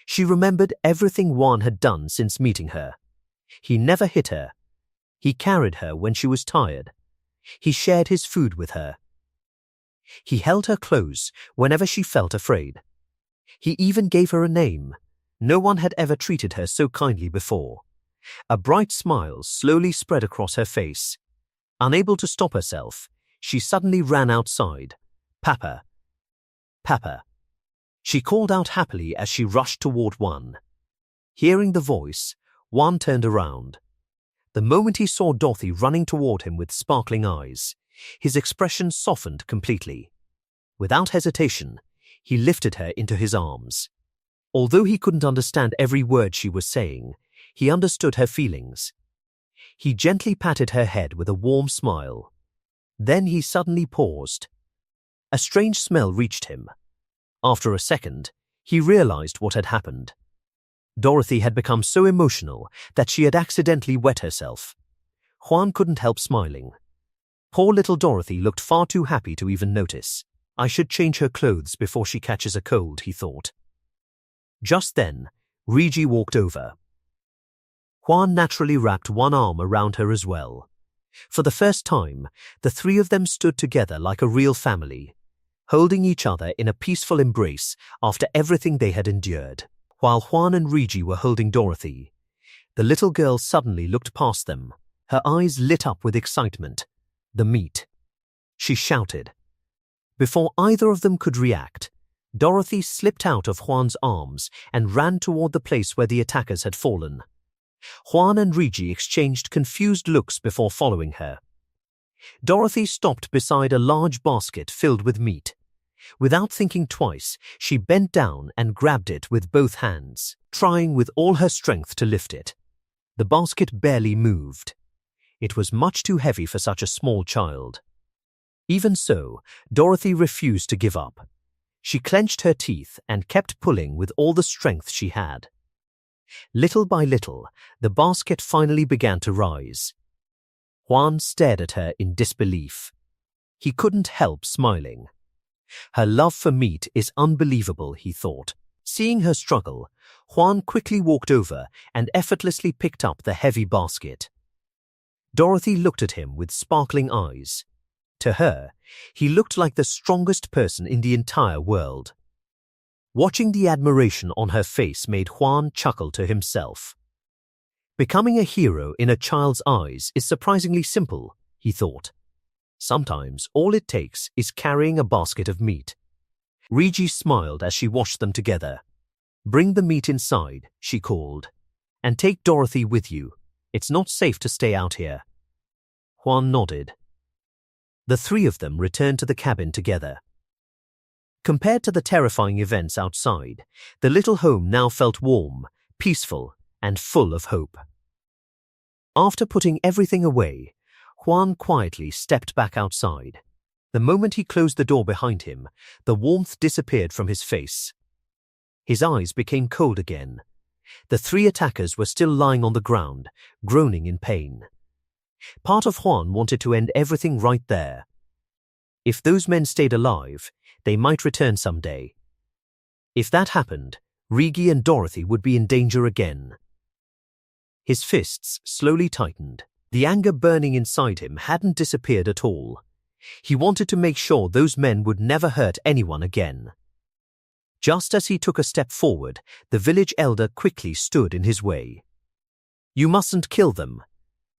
She remembered everything Juan had done since meeting her. He never hit her. He carried her when she was tired. He shared his food with her. He held her close whenever she felt afraid. He even gave her a name. No one had ever treated her so kindly before. A bright smile slowly spread across her face. Unable to stop herself, she suddenly ran outside. "Papa! Papa!" She called out happily as she rushed toward Juan. Hearing the voice, Juan turned around. The moment he saw Dorothy running toward him with sparkling eyes, his expression softened completely. Without hesitation, he lifted her into his arms. Although he couldn't understand every word she was saying, he understood her feelings. He gently patted her head with a warm smile. Then he suddenly paused. A strange smell reached him. After a second, he realized what had happened. Dorothy had become so emotional that she had accidentally wet herself. Juan couldn't help smiling. Poor little Dorothy looked far too happy to even notice. "I should change her clothes before she catches a cold," he thought. Just then, Rigi walked over. Juan naturally wrapped one arm around her as well. For the first time, the three of them stood together like a real family, holding each other in a peaceful embrace after everything they had endured. While Juan and Rigi were holding Dorothy, the little girl suddenly looked past them, her eyes lit up with excitement. The meat, she shouted. Before either of them could react, Dorothy slipped out of Juan's arms and ran toward the place where the attackers had fallen. Juan and Rigi exchanged confused looks before following her. Dorothy stopped beside a large basket filled with meat. Without thinking twice, she bent down and grabbed it with both hands, trying with all her strength to lift it. The basket barely moved. It was much too heavy for such a small child. Even so, Dorothy refused to give up. She clenched her teeth and kept pulling with all the strength she had. Little by little, the basket finally began to rise. Juan stared at her in disbelief. He couldn't help smiling. Her love for meat is unbelievable, he thought. Seeing her struggle, Juan quickly walked over and effortlessly picked up the heavy basket. Dorothy looked at him with sparkling eyes. To her, he looked like the strongest person in the entire world. Watching the admiration on her face made Juan chuckle to himself. Becoming a hero in a child's eyes is surprisingly simple, he thought. Sometimes all it takes is carrying a basket of meat. Rigi smiled as she watched them together. "Bring the meat inside," she called, "and take Dorothy with you. It's not safe to stay out here." Juan nodded. The three of them returned to the cabin together. Compared to the terrifying events outside, the little home now felt warm, peaceful, and full of hope. After putting everything away, Juan quietly stepped back outside. The moment he closed the door behind him, the warmth disappeared from his face. His eyes became cold again. The three attackers were still lying on the ground, groaning in pain. Part of Juan wanted to end everything right there. If those men stayed alive, they might return someday. If that happened, Rigi and Dorothy would be in danger again. His fists slowly tightened. The anger burning inside him hadn't disappeared at all. He wanted to make sure those men would never hurt anyone again. Just as he took a step forward, the village elder quickly stood in his way. "You mustn't kill them,"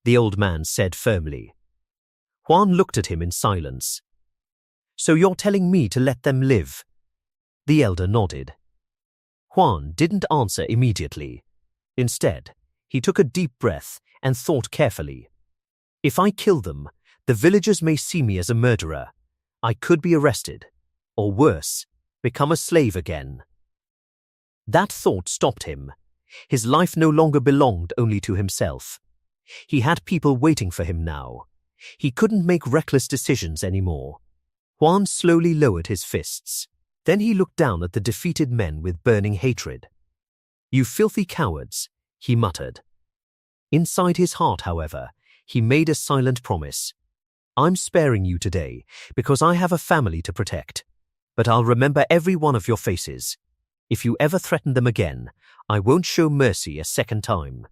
the old man said firmly. Juan looked at him in silence. "So you're telling me to let them live?" The elder nodded. Juan didn't answer immediately. Instead, he took a deep breath and thought carefully. "If I kill them, the villagers may see me as a murderer. I could be arrested, or worse, become a slave again." That thought stopped him. His life no longer belonged only to himself. He had people waiting for him now. He couldn't make reckless decisions anymore. Juan slowly lowered his fists. Then he looked down at the defeated men with burning hatred. "You filthy cowards," he muttered. Inside his heart, however, he made a silent promise. "I'm sparing you today because I have a family to protect. But I'll remember every one of your faces. If you ever threaten them again, I won't show mercy a second time."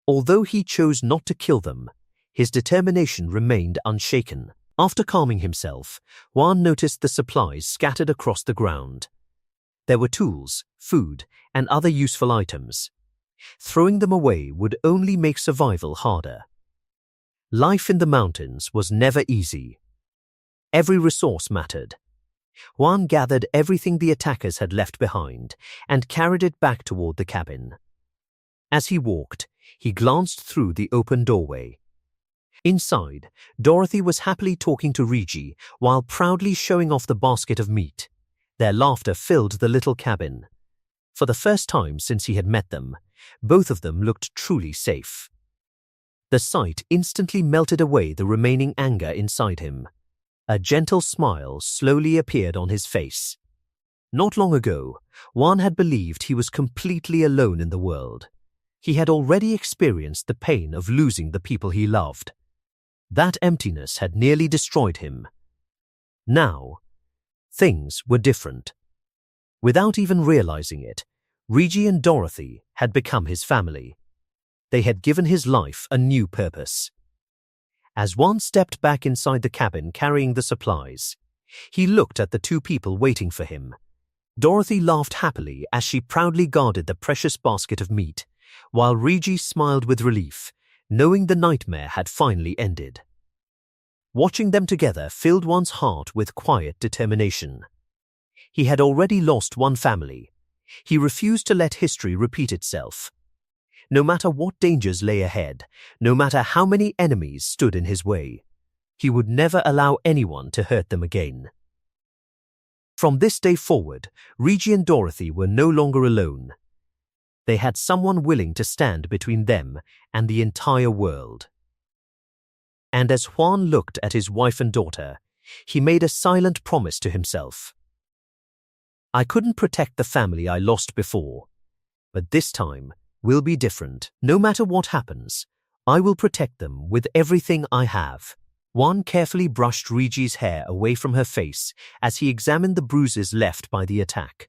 Although he chose not to kill them, his determination remained unshaken. After calming himself, Juan noticed the supplies scattered across the ground. There were tools, food, and other useful items. Throwing them away would only make survival harder. Life in the mountains was never easy. Every resource mattered. Juan gathered everything the attackers had left behind and carried it back toward the cabin. As he walked, he glanced through the open doorway. Inside, Dorothy was happily talking to Rigi while proudly showing off the basket of meat. Their laughter filled the little cabin. For the first time since he had met them, both of them looked truly safe. The sight instantly melted away the remaining anger inside him. A gentle smile slowly appeared on his face. Not long ago, Juan had believed he was completely alone in the world. He had already experienced the pain of losing the people he loved. That emptiness had nearly destroyed him. Now, things were different. Without even realizing it, Rigi and Dorothy had become his family. They had given his life a new purpose. As Juan stepped back inside the cabin carrying the supplies, he looked at the two people waiting for him. Dorothy laughed happily as she proudly guarded the precious basket of meat, while Regi smiled with relief, knowing the nightmare had finally ended. Watching them together filled Juan's heart with quiet determination. He had already lost one family. He refused to let history repeat itself. No matter what dangers lay ahead, no matter how many enemies stood in his way, he would never allow anyone to hurt them again. From this day forward, Regi and Dorothy were no longer alone. They had someone willing to stand between them and the entire world. And as Juan looked at his wife and daughter, he made a silent promise to himself. I couldn't protect the family I lost before, but this time will be different. No matter what happens, I will protect them with everything I have. Juan carefully brushed Regi's hair away from her face as he examined the bruises left by the attack.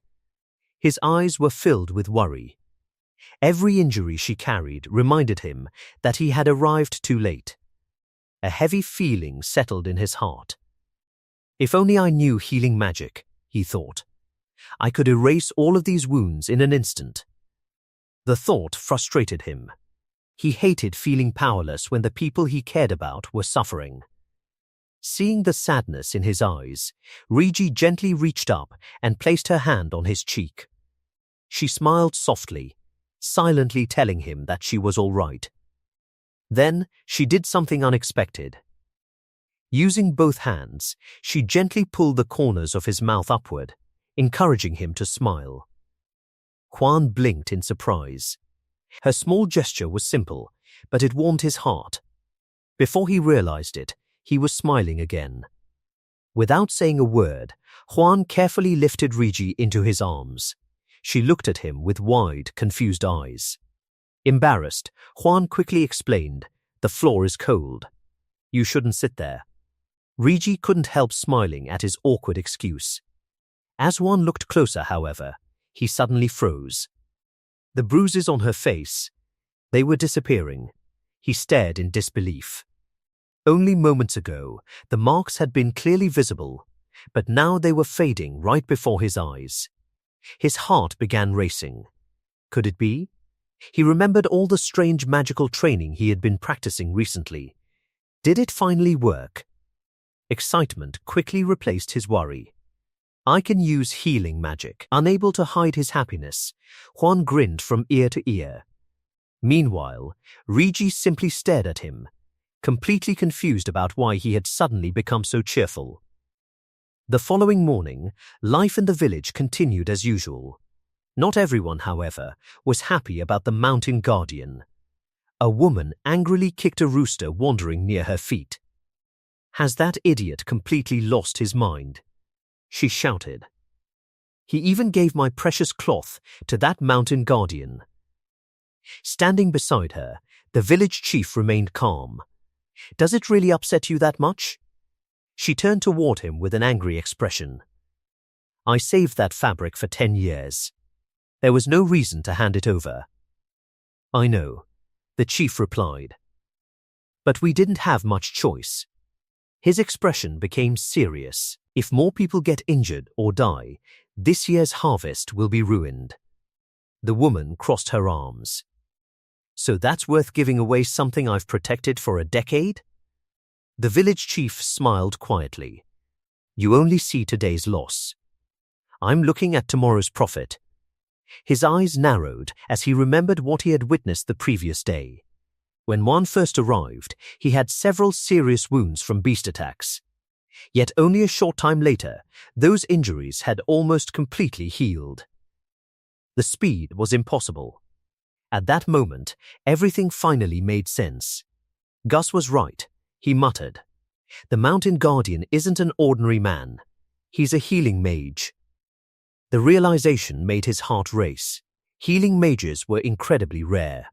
His eyes were filled with worry. Every injury she carried reminded him that he had arrived too late. A heavy feeling settled in his heart. If only I knew healing magic, he thought. I could erase all of these wounds in an instant. The thought frustrated him. He hated feeling powerless when the people he cared about were suffering. Seeing the sadness in his eyes, Regi gently reached up and placed her hand on his cheek. She smiled softly, silently telling him that she was all right. Then she did something unexpected. Using both hands, she gently pulled the corners of his mouth upward, encouraging him to smile. Juan blinked in surprise. Her small gesture was simple, but it warmed his heart. Before he realized it, he was smiling again. Without saying a word, Juan carefully lifted Regi into his arms. She looked at him with wide, confused eyes. Embarrassed, Juan quickly explained, "The floor is cold. You shouldn't sit there." Regi couldn't help smiling at his awkward excuse. As Juan looked closer, however, he suddenly froze. The bruises on her face, they were disappearing. He stared in disbelief. Only moments ago, the marks had been clearly visible, but now they were fading right before his eyes. His heart began racing. Could it be? He remembered all the strange magical training he had been practicing recently. Did it finally work? Excitement quickly replaced his worry. I can use healing magic. Unable to hide his happiness, Juan grinned from ear to ear. Meanwhile, Regi simply stared at him, completely confused about why he had suddenly become so cheerful. The following morning, life in the village continued as usual. Not everyone, however, was happy about the mountain guardian. A woman angrily kicked a rooster wandering near her feet. "Has that idiot completely lost his mind?" she shouted. "He even gave my precious cloth to that mountain guardian." Standing beside her, the village chief remained calm. "Does it really upset you that much?" She turned toward him with an angry expression. "I saved that fabric for 10 years. There was no reason to hand it over." "I know," the chief replied. "But we didn't have much choice." His expression became serious. "If more people get injured or die, this year's harvest will be ruined." The woman crossed her arms. "So that's worth giving away something I've protected for a decade?" The village chief smiled quietly. "You only see today's loss. I'm looking at tomorrow's profit." His eyes narrowed as he remembered what he had witnessed the previous day. When Juan first arrived, he had several serious wounds from beast attacks. Yet only a short time later, those injuries had almost completely healed. The speed was impossible. At that moment, everything finally made sense. Gus was right, he muttered. The mountain guardian isn't an ordinary man. He's a healing mage. The realization made his heart race. Healing mages were incredibly rare.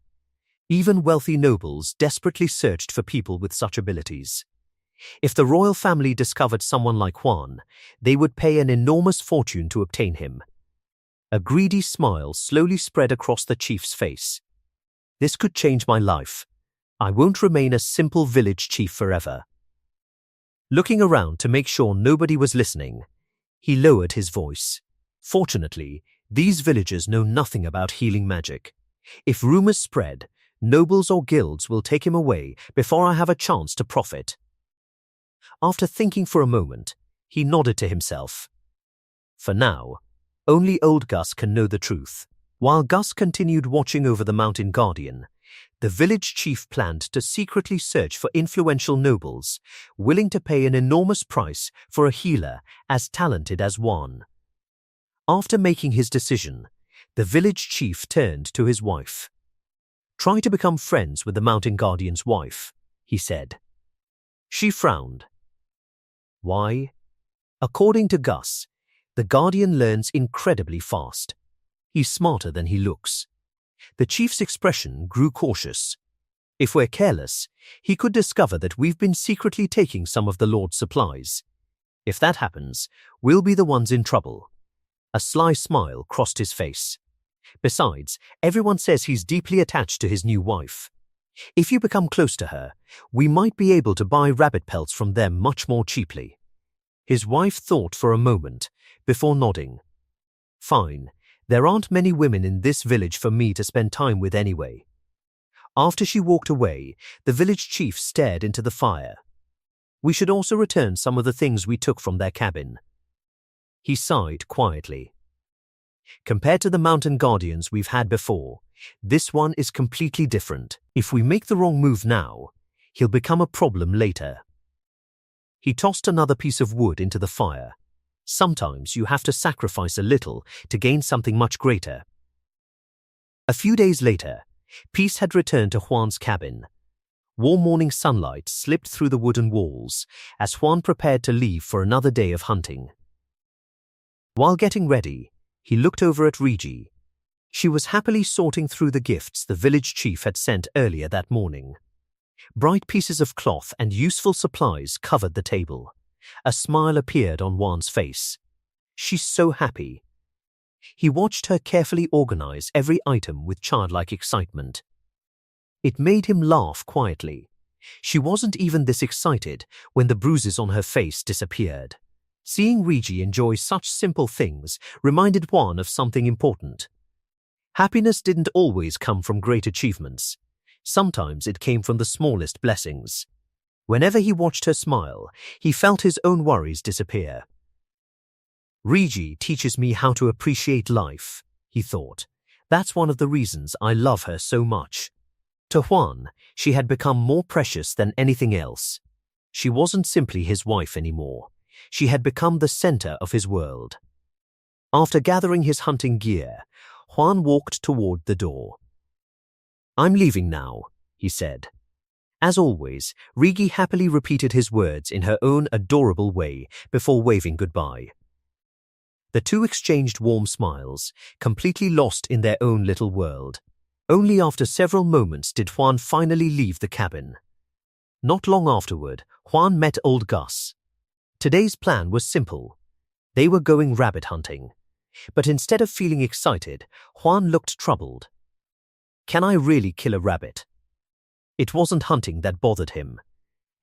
Even wealthy nobles desperately searched for people with such abilities. If the royal family discovered someone like Juan, they would pay an enormous fortune to obtain him. A greedy smile slowly spread across the chief's face. "This could change my life. I won't remain a simple village chief forever." Looking around to make sure nobody was listening, he lowered his voice. "Fortunately, these villagers know nothing about healing magic. If rumors spread, nobles or guilds will take him away before I have a chance to profit." After thinking for a moment, he nodded to himself. For now, only old Gus can know the truth. While Gus continued watching over the mountain guardian, the village chief planned to secretly search for influential nobles, willing to pay an enormous price for a healer as talented as Juan. After making his decision, the village chief turned to his wife. "Try to become friends with the mountain guardian's wife," he said. She frowned. "Why?" According to Gus, the guardian learns incredibly fast. He's smarter than he looks. The chief's expression grew cautious. "If we're careless, he could discover that we've been secretly taking some of the Lord's supplies. If that happens, we'll be the ones in trouble." A sly smile crossed his face. "Besides, everyone says he's deeply attached to his new wife. If you become close to her, we might be able to buy rabbit pelts from them much more cheaply." His wife thought for a moment before nodding. "Fine, there aren't many women in this village for me to spend time with anyway." After she walked away, the village chief stared into the fire. "We should also return some of the things we took from their cabin." He sighed quietly. "Compared to the mountain guardians we've had before, this one is completely different. If we make the wrong move now, he'll become a problem later." He tossed another piece of wood into the fire. Sometimes you have to sacrifice a little to gain something much greater. A few days later, peace had returned to Juan's cabin. Warm morning sunlight slipped through the wooden walls as Juan prepared to leave for another day of hunting. While getting ready, he looked over at Rigi. She was happily sorting through the gifts the village chief had sent earlier that morning. Bright pieces of cloth and useful supplies covered the table. A smile appeared on Juan's face. "She's so happy." He watched her carefully organize every item with childlike excitement. It made him laugh quietly. She wasn't even this excited when the bruises on her face disappeared. Seeing Rigi enjoy such simple things reminded Juan of something important. Happiness didn't always come from great achievements. Sometimes it came from the smallest blessings. Whenever he watched her smile, he felt his own worries disappear. "Rigi teaches me how to appreciate life," he thought. "That's one of the reasons I love her so much." To Juan, she had become more precious than anything else. She wasn't simply his wife anymore. She had become the center of his world. After gathering his hunting gear, Juan walked toward the door. "I'm leaving now," he said. As always, Rigi happily repeated his words in her own adorable way before waving goodbye. The two exchanged warm smiles, completely lost in their own little world. Only after several moments did Juan finally leave the cabin. Not long afterward, Juan met old Gus. Today's plan was simple. They were going rabbit hunting. But instead of feeling excited, Juan looked troubled. "Can I really kill a rabbit?" It wasn't hunting that bothered him.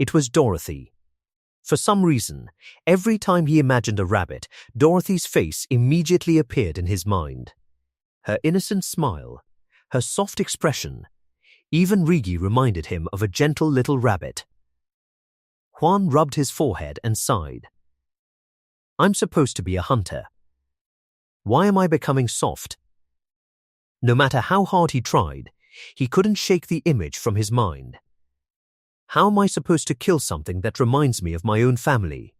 It was Dorothy. For some reason, every time he imagined a rabbit, Dorothy's face immediately appeared in his mind. Her innocent smile, her soft expression, even Rigi reminded him of a gentle little rabbit. Juan rubbed his forehead and sighed. "I'm supposed to be a hunter. Why am I becoming soft?" No matter how hard he tried, he couldn't shake the image from his mind. How am I supposed to kill something that reminds me of my own family?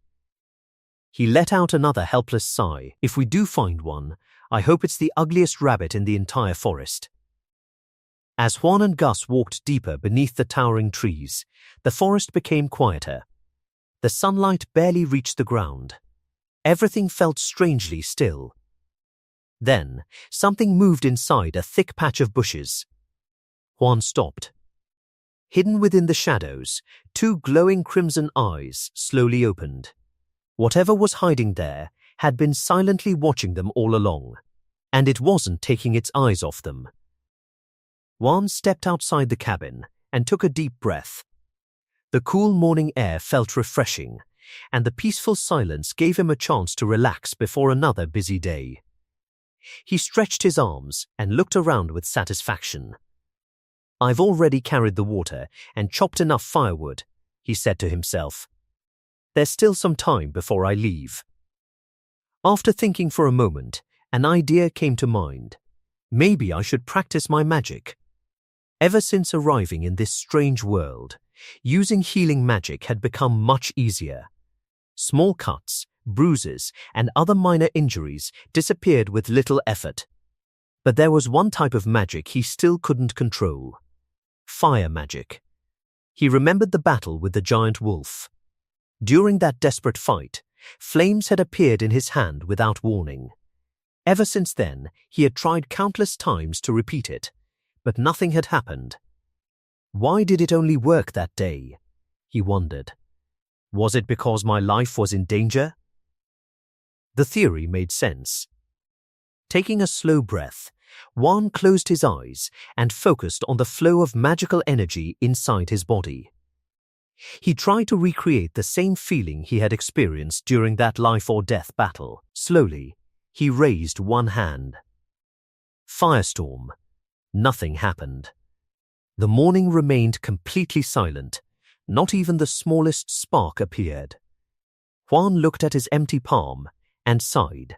He let out another helpless sigh. "If we do find one, I hope it's the ugliest rabbit in the entire forest." As Juan and Gus walked deeper beneath the towering trees, the forest became quieter. The sunlight barely reached the ground. Everything felt strangely still. Then, something moved inside a thick patch of bushes. Juan stopped. Hidden within the shadows, two glowing crimson eyes slowly opened. Whatever was hiding there had been silently watching them all along, and it wasn't taking its eyes off them. Juan stepped outside the cabin and took a deep breath. The cool morning air felt refreshing, and the peaceful silence gave him a chance to relax before another busy day. He stretched his arms and looked around with satisfaction. "I've already carried the water and chopped enough firewood," he said to himself. "There's still some time before I leave." After thinking for a moment, an idea came to mind. Maybe I should practice my magic. Ever since arriving in this strange world, using healing magic had become much easier. Small cuts, bruises, and other minor injuries disappeared with little effort. But there was one type of magic he still couldn't control: fire magic. He remembered the battle with the giant wolf. During that desperate fight, flames had appeared in his hand without warning. Ever since then, he had tried countless times to repeat it, but nothing had happened. Why did it only work that day? He wondered. Was it because my life was in danger? The theory made sense. Taking a slow breath, Juan closed his eyes and focused on the flow of magical energy inside his body. He tried to recreate the same feeling he had experienced during that life-or-death battle. Slowly, he raised one hand. Firestorm. Nothing happened. The morning remained completely silent. Not even the smallest spark appeared. Juan looked at his empty palm and sighed.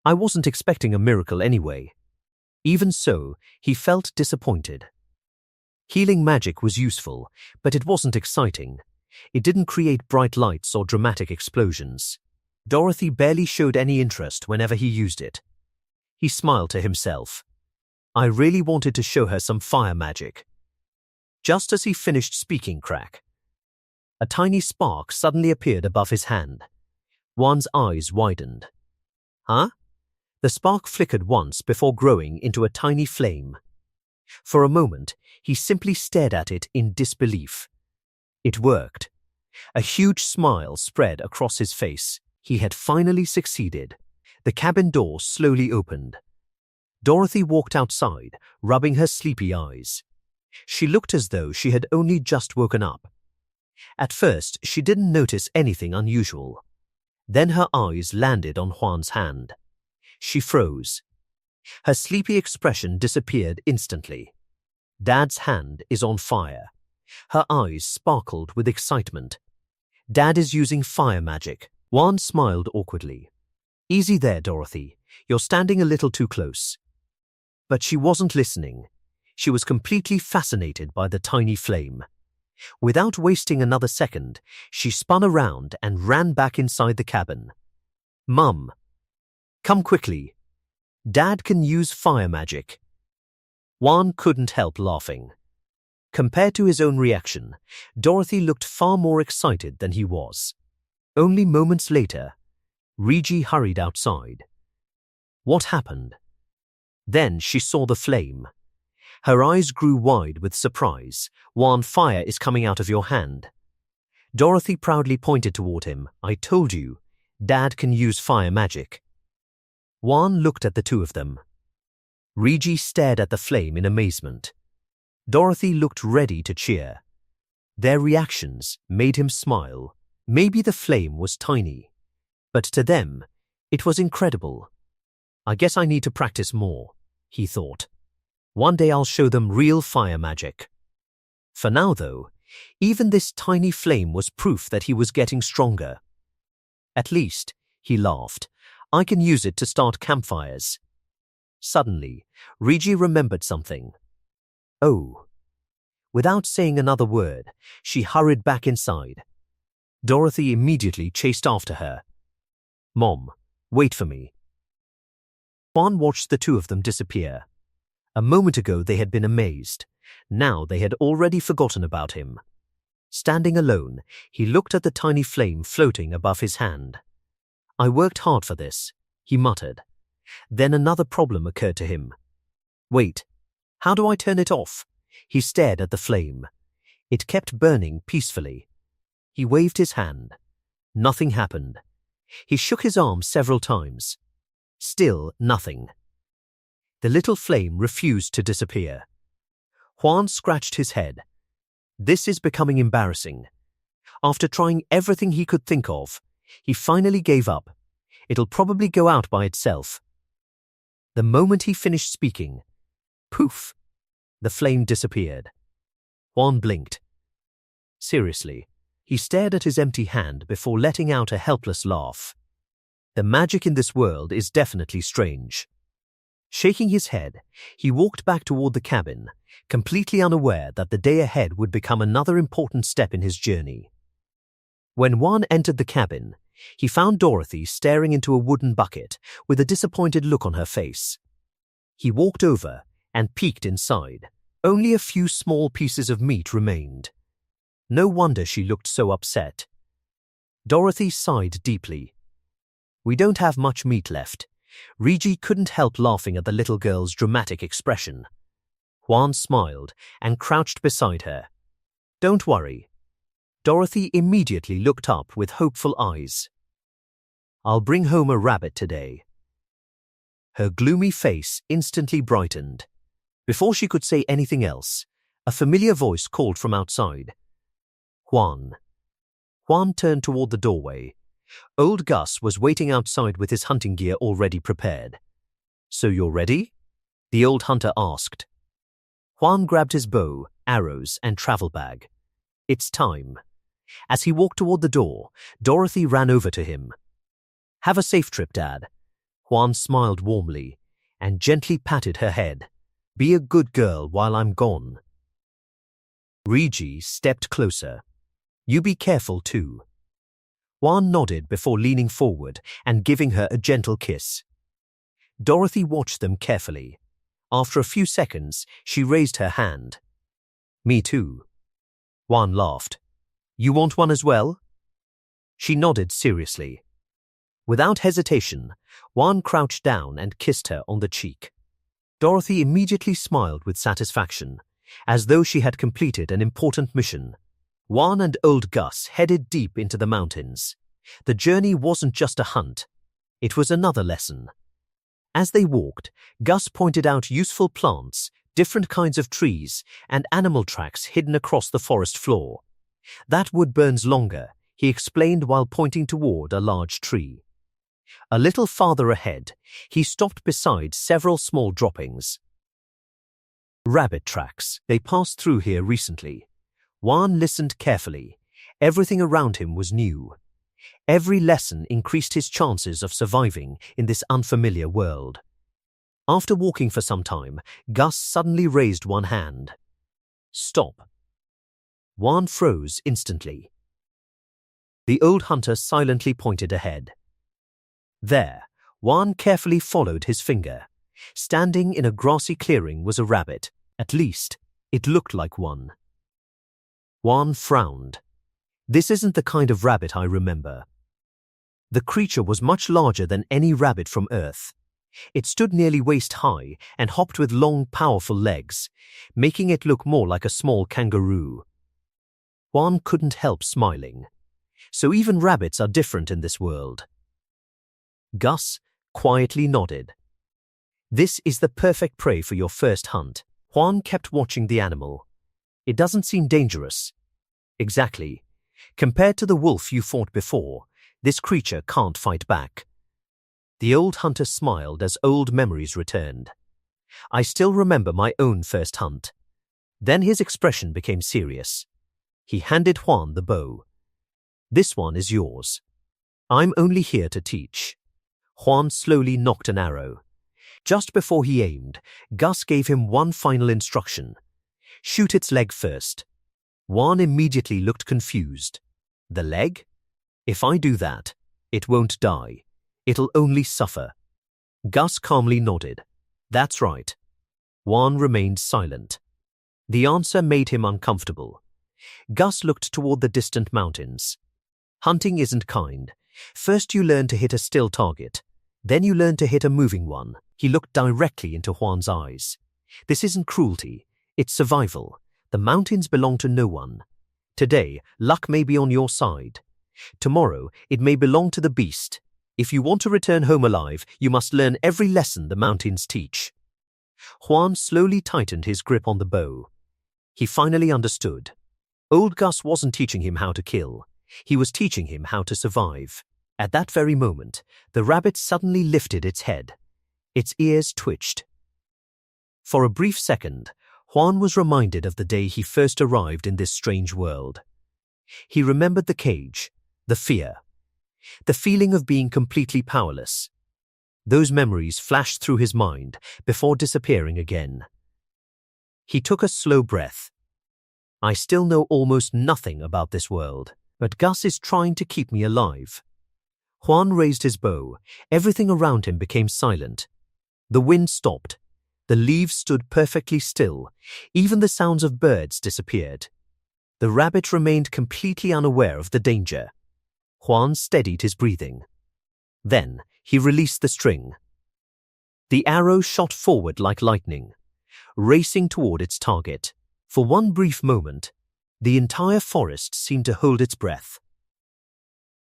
I wasn't expecting a miracle anyway. Even so, he felt disappointed. Healing magic was useful, but it wasn't exciting. It didn't create bright lights or dramatic explosions. Dorothy barely showed any interest whenever he used it. He smiled to himself. I really wanted to show her some fire magic. Just as he finished speaking, crack. A tiny spark suddenly appeared above his hand. Juan's eyes widened. Huh? The spark flickered once before growing into a tiny flame. For a moment, he simply stared at it in disbelief. It worked. A huge smile spread across his face. He had finally succeeded. The cabin door slowly opened. Dorothy walked outside, rubbing her sleepy eyes. She looked as though she had only just woken up. At first, she didn't notice anything unusual. Then her eyes landed on Juan's hand. She froze. Her sleepy expression disappeared instantly. Dad's hand is on fire. Her eyes sparkled with excitement. Dad is using fire magic. Juan smiled awkwardly. Easy there, Dorothy. You're standing a little too close. But she wasn't listening. She was completely fascinated by the tiny flame. Without wasting another second, she spun around and ran back inside the cabin. Mum, come quickly. Dad can use fire magic. Juan couldn't help laughing. Compared to his own reaction, Dorothy looked far more excited than he was. Only moments later, Regi hurried outside. What happened? Then she saw the flame. Her eyes grew wide with surprise. Juan, fire is coming out of your hand. Dorothy proudly pointed toward him. I told you, Dad can use fire magic. Juan looked at the two of them. Regi stared at the flame in amazement. Dorothy looked ready to cheer. Their reactions made him smile. Maybe the flame was tiny, but to them, it was incredible. I guess I need to practice more, he thought. One day I'll show them real fire magic. For now, though, even this tiny flame was proof that he was getting stronger. At least, he laughed, I can use it to start campfires. Suddenly, Regi remembered something. Oh. Without saying another word, she hurried back inside. Dorothy immediately chased after her. Mom, wait for me. Juan watched the two of them disappear. A moment ago they had been amazed. Now they had already forgotten about him. Standing alone, he looked at the tiny flame floating above his hand. I worked hard for this, he muttered. Then another problem occurred to him. Wait, how do I turn it off? He stared at the flame. It kept burning peacefully. He waved his hand. Nothing happened. He shook his arm several times. Still nothing. The little flame refused to disappear. Juan scratched his head. This is becoming embarrassing. After trying everything he could think of, he finally gave up. It'll probably go out by itself. The moment he finished speaking, poof, the flame disappeared. Juan blinked. Seriously, he stared at his empty hand before letting out a helpless laugh. The magic in this world is definitely strange. Shaking his head, he walked back toward the cabin, completely unaware that the day ahead would become another important step in his journey. When Juan entered the cabin, he found Dorothy staring into a wooden bucket with a disappointed look on her face. He walked over and peeked inside. Only a few small pieces of meat remained. No wonder she looked so upset. Dorothy sighed deeply. "We don't have much meat left." Rigi couldn't help laughing at the little girl's dramatic expression. Juan smiled and crouched beside her. "Don't worry." Dorothy immediately looked up with hopeful eyes. "I'll bring home a rabbit today." Her gloomy face instantly brightened. Before she could say anything else, a familiar voice called from outside. "Juan." Juan turned toward the doorway. Old Gus was waiting outside with his hunting gear already prepared. "So you're ready?" the old hunter asked. Juan grabbed his bow, arrows, and travel bag. "It's time." As he walked toward the door, Dorothy ran over to him. "Have a safe trip, Dad." Juan smiled warmly and gently patted her head. "Be a good girl while I'm gone." Rigi stepped closer. "You be careful too." Juan nodded before leaning forward and giving her a gentle kiss. Dorothy watched them carefully. After a few seconds, she raised her hand. "Me too." Juan laughed. "You want one as well?" She nodded seriously. Without hesitation, Juan crouched down and kissed her on the cheek. Dorothy immediately smiled with satisfaction, as though she had completed an important mission. Juan and old Gus headed deep into the mountains. The journey wasn't just a hunt. It was another lesson. As they walked, Gus pointed out useful plants, different kinds of trees, and animal tracks hidden across the forest floor. "That wood burns longer," he explained while pointing toward a large tree. A little farther ahead, he stopped beside several small droppings. "Rabbit tracks. They passed through here recently." Juan listened carefully. Everything around him was new. Every lesson increased his chances of surviving in this unfamiliar world. After walking for some time, Gus suddenly raised one hand. "Stop." Juan froze instantly. The old hunter silently pointed ahead. There, Juan carefully followed his finger. Standing in a grassy clearing was a rabbit. At least, it looked like one. Juan frowned. "This isn't the kind of rabbit I remember." The creature was much larger than any rabbit from Earth. It stood nearly waist-high and hopped with long, powerful legs, making it look more like a small kangaroo. Juan couldn't help smiling. So even rabbits are different in this world. Gus quietly nodded. "This is the perfect prey for your first hunt." Juan kept watching the animal. "It doesn't seem dangerous." "Exactly. Compared to the wolf you fought before, this creature can't fight back." The old hunter smiled as old memories returned. "I still remember my own first hunt." Then his expression became serious. He handed Juan the bow. "This one is yours. I'm only here to teach." Juan slowly nocked an arrow. Just before he aimed, Gus gave him one final instruction. "Shoot its leg first." Juan immediately looked confused. "The leg? If I do that, it won't die. It'll only suffer." Gus calmly nodded. "That's right." Juan remained silent. The answer made him uncomfortable. Gus looked toward the distant mountains. "Hunting isn't kind. First you learn to hit a still target. Then you learn to hit a moving one." He looked directly into Juan's eyes. "This isn't cruelty. It's survival. The mountains belong to no one. Today, luck may be on your side. Tomorrow, it may belong to the beast. If you want to return home alive, you must learn every lesson the mountains teach." Juan slowly tightened his grip on the bow. He finally understood. Old Gus wasn't teaching him how to kill. He was teaching him how to survive. At that very moment, the rabbit suddenly lifted its head. Its ears twitched. For a brief second, Juan was reminded of the day he first arrived in this strange world. He remembered the cage, the fear, the feeling of being completely powerless. Those memories flashed through his mind before disappearing again. He took a slow breath. I still know almost nothing about this world, but Gus is trying to keep me alive. Juan raised his bow. Everything around him became silent. The wind stopped. The leaves stood perfectly still. Even the sounds of birds disappeared. The rabbit remained completely unaware of the danger. Juan steadied his breathing. Then he released the string. The arrow shot forward like lightning, racing toward its target. For one brief moment, the entire forest seemed to hold its breath.